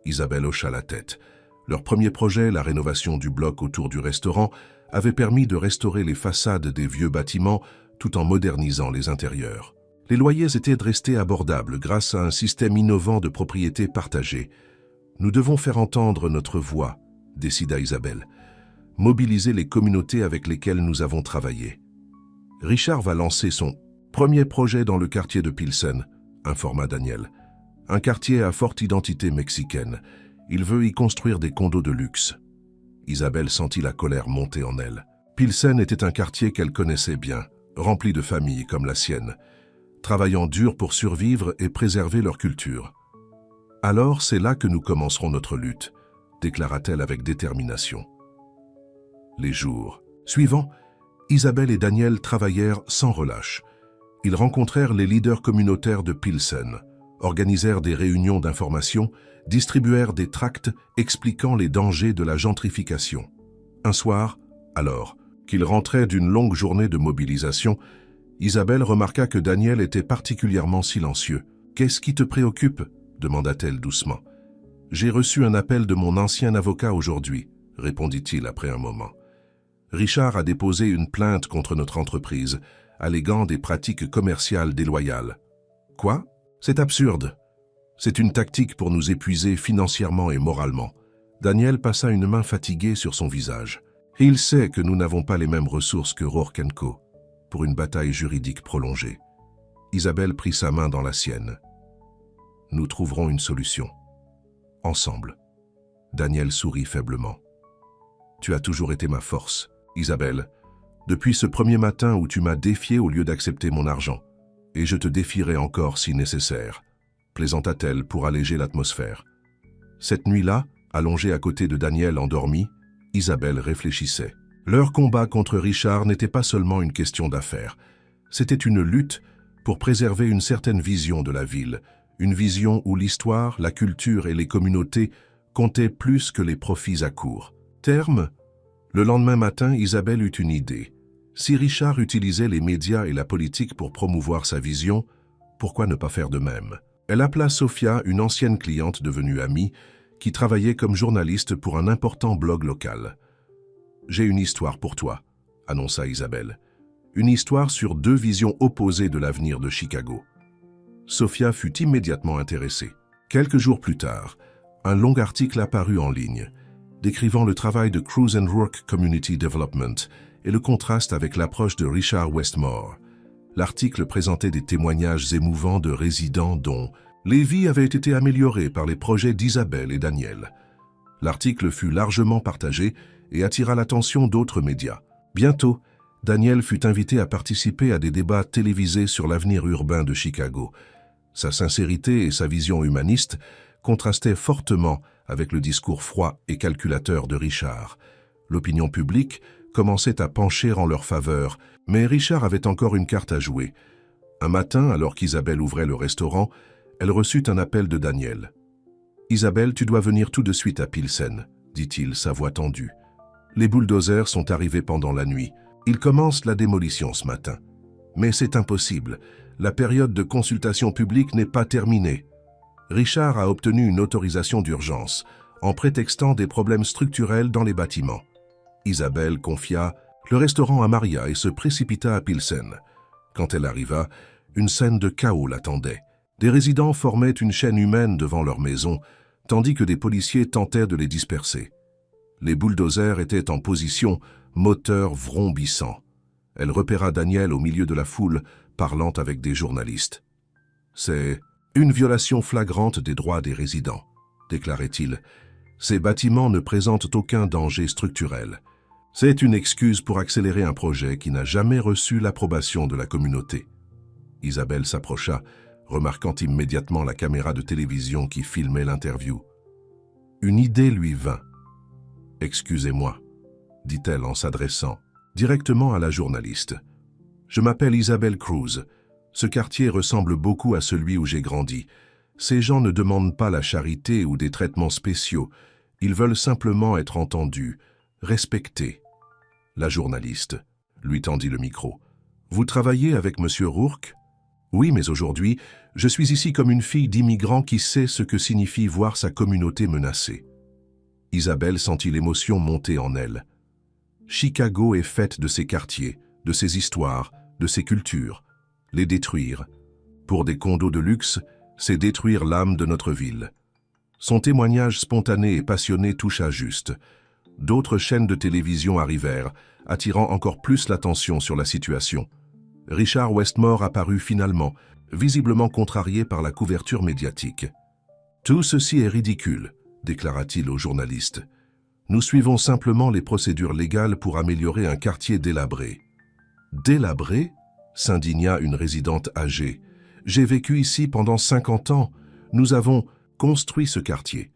Isabelle hocha la tête. Leur premier projet, la rénovation du bloc autour du restaurant, avait permis de restaurer les façades des vieux bâtiments tout en modernisant les intérieurs. Les loyers étaient restés abordables grâce à un système innovant de propriété partagée. Nous devons faire entendre notre voix, décida Isabelle. Mobiliser les communautés avec lesquelles nous avons travaillé. Richard va lancer son premier projet dans le quartier de Pilsen, informa Daniel. Un quartier à forte identité mexicaine. Il veut y construire des condos de luxe. Isabelle sentit la colère monter en elle. Pilsen était un quartier qu'elle connaissait bien, rempli de familles comme la sienne, travaillant dur pour survivre et préserver leur culture. « Alors c'est là que nous commencerons notre lutte », déclara-t-elle avec détermination. Les jours suivants, Isabelle et Daniel travaillèrent sans relâche. Ils rencontrèrent les leaders communautaires de Pilsen, organisèrent des réunions d'information, distribuèrent des tracts expliquant les dangers de la gentrification. Un soir, alors qu'ils rentraient d'une longue journée de mobilisation, Isabelle remarqua que Daniel était particulièrement silencieux. « Qu'est-ce qui te préoccupe ?» demanda-t-elle doucement. « J'ai reçu un appel de mon ancien avocat aujourd'hui, » répondit-il après un moment. « Richard a déposé une plainte contre notre entreprise, alléguant des pratiques commerciales déloyales. »« Quoi ? C'est absurde. C'est une tactique pour nous épuiser financièrement et moralement. » Daniel passa une main fatiguée sur son visage. « Il sait que nous n'avons pas les mêmes ressources que Rourke & Co. pour une bataille juridique prolongée. » Isabelle prit sa main dans la sienne. « Nous trouverons une solution. Ensemble. » Daniel sourit faiblement. « Tu as toujours été ma force, Isabelle, depuis ce premier matin où tu m'as défié au lieu d'accepter mon argent. Et je te défierai encore si nécessaire, » plaisanta-t-elle pour alléger l'atmosphère. Cette nuit-là, allongée à côté de Daniel endormi, Isabelle réfléchissait. Leur combat contre Richard n'était pas seulement une question d'affaires. C'était une lutte pour préserver une certaine vision de la ville, une vision où l'histoire, la culture et les communautés comptaient plus que les profits à court terme. Le lendemain matin, Isabelle eut une idée. Si Richard utilisait les médias et la politique pour promouvoir sa vision, pourquoi ne pas faire de même? Elle appela Sophia, une ancienne cliente devenue amie, qui travaillait comme journaliste pour un important blog local. « J'ai une histoire pour toi », annonça Isabelle. « Une histoire sur 2 visions opposées de l'avenir de Chicago. » Sophia fut immédiatement intéressée. Quelques jours plus tard, un long article apparut en ligne, décrivant le travail de Cruz & Rourke Community Development et le contraste avec l'approche de Richard Westmore. L'article présentait des témoignages émouvants de résidents dont les vies avaient été améliorées par les projets d'Isabelle et Daniel. L'article fut largement partagé et attira l'attention d'autres médias. Bientôt, Daniel fut invité à participer à des débats télévisés sur l'avenir urbain de Chicago. Sa sincérité et sa vision humaniste contrastaient fortement avec le discours froid et calculateur de Richard. L'opinion publique commençait à pencher en leur faveur, mais Richard avait encore une carte à jouer. Un matin, alors qu'Isabelle ouvrait le restaurant, elle reçut un appel de Daniel. « Isabelle, tu dois venir tout de suite à Pilsen », dit-il, sa voix tendue. « Les bulldozers sont arrivés pendant la nuit. Ils commencent la démolition ce matin. Mais c'est impossible. La période de consultation publique n'est pas terminée. » Richard a obtenu une autorisation d'urgence, en prétextant des problèmes structurels dans les bâtiments. Isabelle confia le restaurant à Maria et se précipita à Pilsen. Quand elle arriva, une scène de chaos l'attendait. Des résidents formaient une chaîne humaine devant leur maison, tandis que des policiers tentaient de les disperser. Les bulldozers étaient en position, moteurs vrombissants. Elle repéra Daniel au milieu de la foule, parlant avec des journalistes. « C'est une violation flagrante des droits des résidents », déclarait-il. « Ces bâtiments ne présentent aucun danger structurel. C'est une excuse pour accélérer un projet qui n'a jamais reçu l'approbation de la communauté. » Isabelle s'approcha, remarquant immédiatement la caméra de télévision qui filmait l'interview. Une idée lui vint. « Excusez-moi », dit-elle en s'adressant directement à la journaliste. « Je m'appelle Isabelle Cruz. Ce quartier ressemble beaucoup à celui où j'ai grandi. Ces gens ne demandent pas la charité ou des traitements spéciaux. Ils veulent simplement être entendus, respectés. » La journaliste lui tendit le micro. « Vous travaillez avec M. Rourke ? » « Oui, mais aujourd'hui, je suis ici comme une fille d'immigrant qui sait ce que signifie voir sa communauté menacée. » Isabelle sentit l'émotion monter en elle. Chicago est faite de ses quartiers, de ses histoires, de ses cultures. Les détruire, pour des condos de luxe, c'est détruire l'âme de notre ville. Son témoignage spontané et passionné toucha juste. D'autres chaînes de télévision arrivèrent, attirant encore plus l'attention sur la situation. Richard Westmore apparut finalement, visiblement contrarié par la couverture médiatique. « Tout ceci est ridicule », déclara-t-il aux journalistes. « Nous suivons simplement les procédures légales pour améliorer un quartier délabré. »« Délabré ?» s'indigna une résidente âgée. « J'ai vécu ici pendant 50 ans. Nous avons construit ce quartier. »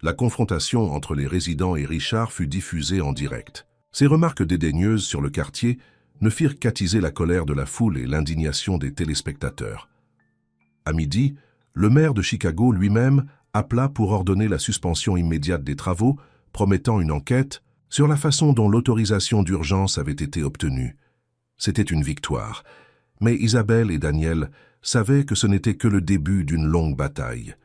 La confrontation entre les résidents et Richard fut diffusée en direct. Ces remarques dédaigneuses sur le quartier ne firent qu'attiser la colère de la foule et l'indignation des téléspectateurs. À midi, le maire de Chicago lui-même appela pour ordonner la suspension immédiate des travaux, promettant une enquête sur la façon dont l'autorisation d'urgence avait été obtenue. C'était une victoire, mais Isabelle et Daniel savaient que ce n'était que le début d'une longue bataille.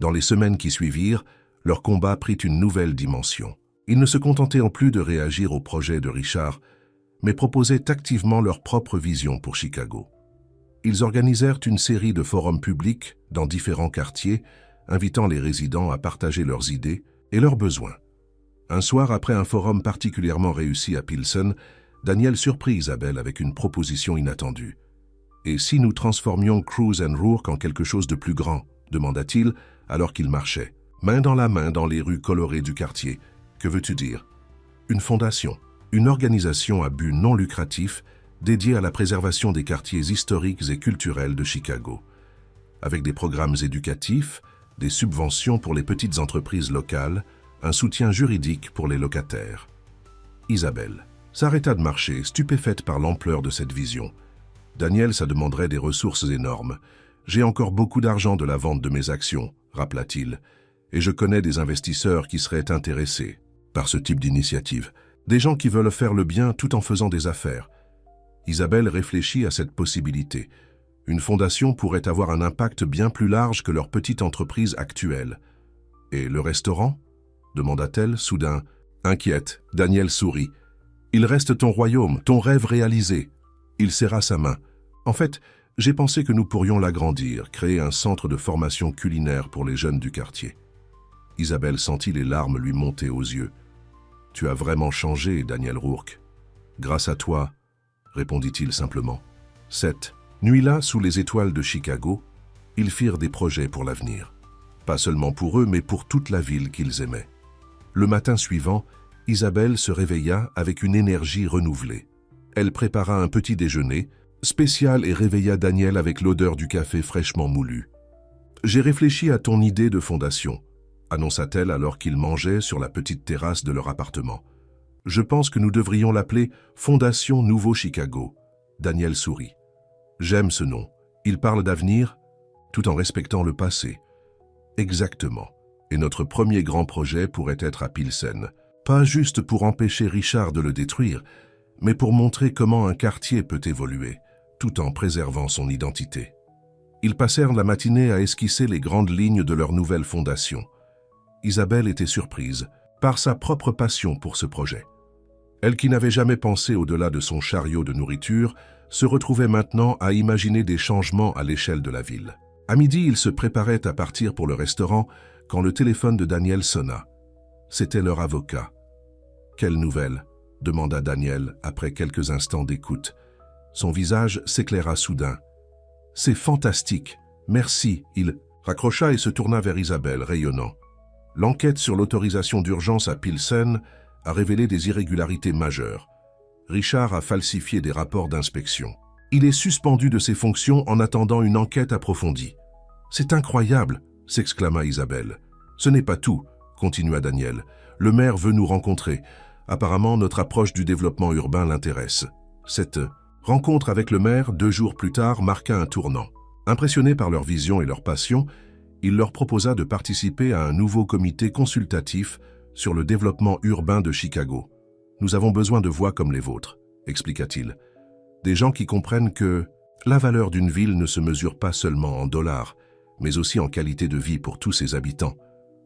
Dans les semaines qui suivirent, leur combat prit une nouvelle dimension. Ils ne se contentaient en plus de réagir au projet de Richard, mais proposaient activement leur propre vision pour Chicago. Ils organisèrent une série de forums publics dans différents quartiers, invitant les résidents à partager leurs idées et leurs besoins. Un soir, après un forum particulièrement réussi à Pilsen, Daniel surprit Isabelle avec une proposition inattendue. « Et si nous transformions Cruz & Rourke en quelque chose de plus grand ?» demanda-t-il alors qu'ils marchaient, main dans la main dans les rues colorées du quartier. « Que veux-tu dire ?»« Une fondation, une organisation à but non lucratif dédiée à la préservation des quartiers historiques et culturels de Chicago, avec des programmes éducatifs, des subventions pour les petites entreprises locales, un soutien juridique pour les locataires. » Isabelle s'arrêta de marcher, stupéfaite par l'ampleur de cette vision. Daniel, ça demanderait des ressources énormes. « J'ai encore beaucoup d'argent de la vente de mes actions, » rappela-t-il, « et je connais des investisseurs qui seraient intéressés par ce type d'initiative. Des gens qui veulent faire le bien tout en faisant des affaires. » Isabelle réfléchit à cette possibilité. Une fondation pourrait avoir un impact bien plus large que leur petite entreprise actuelle. « Et le restaurant ?» demanda-t-elle, soudain. Inquiète, Daniel sourit. « Il reste ton royaume, ton rêve réalisé. » Il serra sa main. « En fait, J'ai pensé que nous pourrions l'agrandir, créer un centre de formation culinaire pour les jeunes du quartier. Isabelle sentit les larmes lui monter aux yeux. « Tu as vraiment changé, Daniel Rourke. »« Grâce à toi, » répondit-il simplement. Cette nuit-là, sous les étoiles de Chicago, ils firent des projets pour l'avenir. Pas seulement pour eux, mais pour toute la ville qu'ils aimaient. Le matin suivant, Isabelle se réveilla avec une énergie renouvelée. Elle prépara un petit déjeuner spécial et réveilla Daniel avec l'odeur du café fraîchement moulu. « J'ai réfléchi à ton idée de fondation », annonça-t-elle alors qu'ils mangeaient sur la petite terrasse de leur appartement. « Je pense que nous devrions l'appeler Fondation Nouveau Chicago. » Daniel sourit. « J'aime ce nom. Il parle d'avenir, tout en respectant le passé. » Exactement. Et notre premier grand projet pourrait être à Pilsen. Pas juste pour empêcher Richard de le détruire, mais pour montrer comment un quartier peut évoluer, tout en préservant son identité. Ils passèrent la matinée à esquisser les grandes lignes de leur nouvelle fondation. Isabelle était surprise par sa propre passion pour ce projet. Elle qui n'avait jamais pensé au-delà de son chariot de nourriture, se retrouvait maintenant à imaginer des changements à l'échelle de la ville. À midi, ils se préparaient à partir pour le restaurant quand le téléphone de Daniel sonna. C'était leur avocat. « Quelle nouvelle ?» demanda Daniel après quelques instants d'écoute. Son visage s'éclaira soudain. « C'est fantastique, merci !» Il raccrocha et se tourna vers Isabelle, rayonnant. L'enquête sur l'autorisation d'urgence à Pilsen a révélé des irrégularités majeures. Richard a falsifié des rapports d'inspection. Il est suspendu de ses fonctions en attendant une enquête approfondie. « C'est incroyable !» s'exclama Isabelle. « Ce n'est pas tout !» continua Daniel. « Le maire veut nous rencontrer. Apparemment, notre approche du développement urbain l'intéresse. » Cette rencontre avec le maire, 2 jours plus tard, marqua un tournant. Impressionné par leur vision et leur passion, il leur proposa de participer à un nouveau comité consultatif sur le développement urbain de Chicago. « Nous avons besoin de voix comme les vôtres », expliqua-t-il. « Des gens qui comprennent que la valeur d'une ville ne se mesure pas seulement en dollars, mais aussi en qualité de vie pour tous ses habitants. »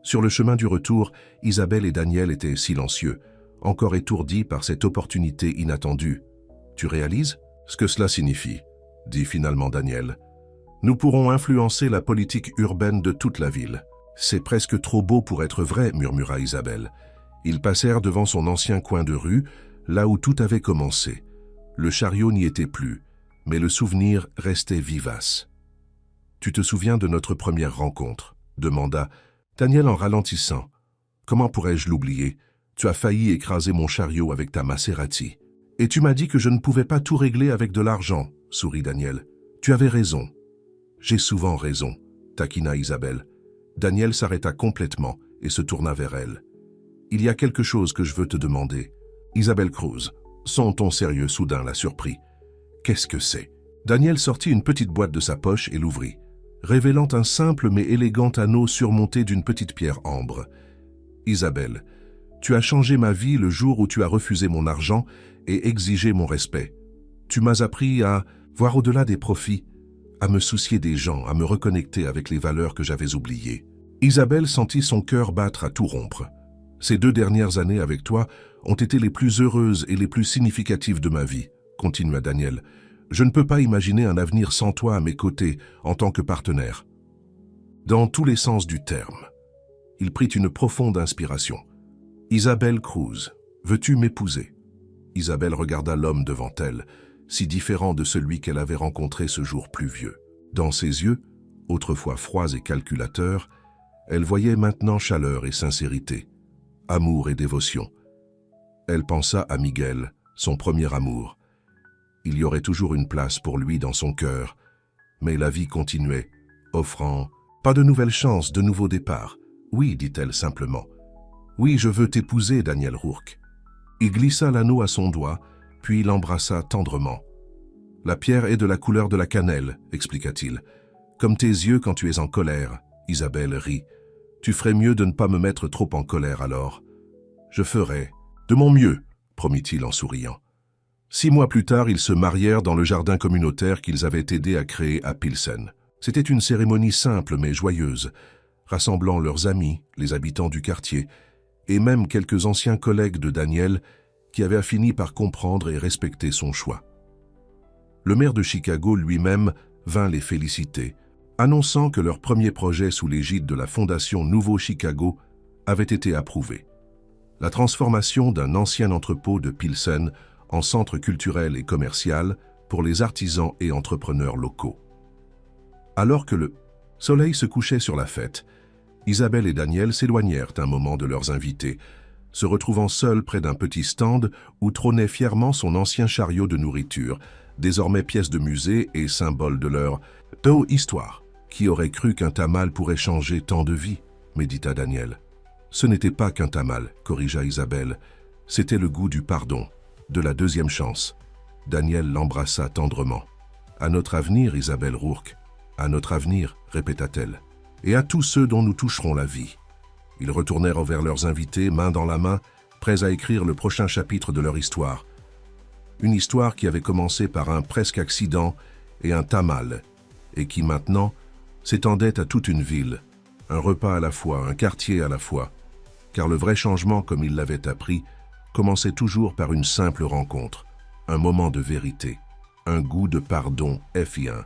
Sur le chemin du retour, Isabelle et Daniel étaient silencieux, encore étourdis par cette opportunité inattendue. « Tu réalises ce que cela signifie ?» dit finalement Daniel. « Nous pourrons influencer la politique urbaine de toute la ville. »« C'est presque trop beau pour être vrai, » murmura Isabelle. Ils passèrent devant son ancien coin de rue, là où tout avait commencé. Le chariot n'y était plus, mais le souvenir restait vivace. « Tu te souviens de notre première rencontre ?» demanda Daniel en ralentissant. « Comment pourrais-je l'oublier? Tu as failli écraser mon chariot avec ta Maserati. Et tu m'as dit que je ne pouvais pas tout régler avec de l'argent, » sourit Daniel. « Tu avais raison. »« J'ai souvent raison, » taquina Isabelle. Daniel s'arrêta complètement et se tourna vers elle. « Il y a quelque chose que je veux te demander. » Isabelle Cruz, son ton sérieux soudain la surprit. « Qu'est-ce que c'est ?» Daniel sortit une petite boîte de sa poche et l'ouvrit, révélant un simple mais élégant anneau surmonté d'une petite pierre ambre. « Isabelle, tu as changé ma vie le jour où tu as refusé mon argent et exigé mon respect. Tu m'as appris à voir au-delà des profits, à me soucier des gens, à me reconnecter avec les valeurs que j'avais oubliées. » Isabelle sentit son cœur battre à tout rompre. « Ces 2 dernières années avec toi ont été les plus heureuses et les plus significatives de ma vie, » continua Daniel. « Je ne peux pas imaginer un avenir sans toi à mes côtés en tant que partenaire. » Dans tous les sens du terme. Il prit une profonde inspiration. « Isabelle Cruz, veux-tu m'épouser ?» Isabelle regarda l'homme devant elle, si différent de celui qu'elle avait rencontré ce jour pluvieux. Dans ses yeux, autrefois froids et calculateurs, elle voyait maintenant chaleur et sincérité, amour et dévotion. Elle pensa à Miguel, son premier amour. Il y aurait toujours une place pour lui dans son cœur, mais la vie continuait, offrant « Pas de nouvelles chances, de nouveaux départs. »« Oui, dit-elle simplement. »« Oui, je veux t'épouser, Daniel Rourke. » Il glissa l'anneau à son doigt, puis l'embrassa tendrement. « La pierre est de la couleur de la cannelle, » expliqua-t-il. « Comme tes yeux quand tu es en colère. » Isabelle rit. « Tu ferais mieux de ne pas me mettre trop en colère alors. »« Je ferai de mon mieux, » promit-il en souriant. 6 mois plus tard, ils se marièrent dans le jardin communautaire qu'ils avaient aidé à créer à Pilsen. C'était une cérémonie simple mais joyeuse, rassemblant leurs amis, les habitants du quartier, et même quelques anciens collègues de Daniel qui avaient fini par comprendre et respecter son choix. Le maire de Chicago lui-même vint les féliciter, annonçant que leur premier projet sous l'égide de la Fondation Nouveau Chicago avait été approuvé. La transformation d'un ancien entrepôt de Pilsen en centre culturel et commercial pour les artisans et entrepreneurs locaux. Alors que le soleil se couchait sur la fête, Isabelle et Daniel s'éloignèrent un moment de leurs invités, se retrouvant seuls près d'un petit stand où trônait fièrement son ancien chariot de nourriture, désormais pièce de musée et symbole de leur histoire. Qui aurait cru qu'un tamal pourrait changer tant de vies, médita Daniel. Ce n'était pas qu'un tamal, corrigea Isabelle. C'était le goût du pardon, de la deuxième chance. Daniel l'embrassa tendrement. À notre avenir, Isabelle Rourke. À notre avenir, répéta-t-elle. Et à tous ceux dont nous toucherons la vie. Ils retournèrent vers leurs invités, main dans la main, prêts à écrire le prochain chapitre de leur histoire. Une histoire qui avait commencé par un presque accident et un tamal, et qui maintenant s'étendait à toute une ville, un repas à la fois, un quartier à la fois, car le vrai changement, comme il l'avait appris, commençait toujours par une simple rencontre, un moment de vérité, un goût de pardon FI1.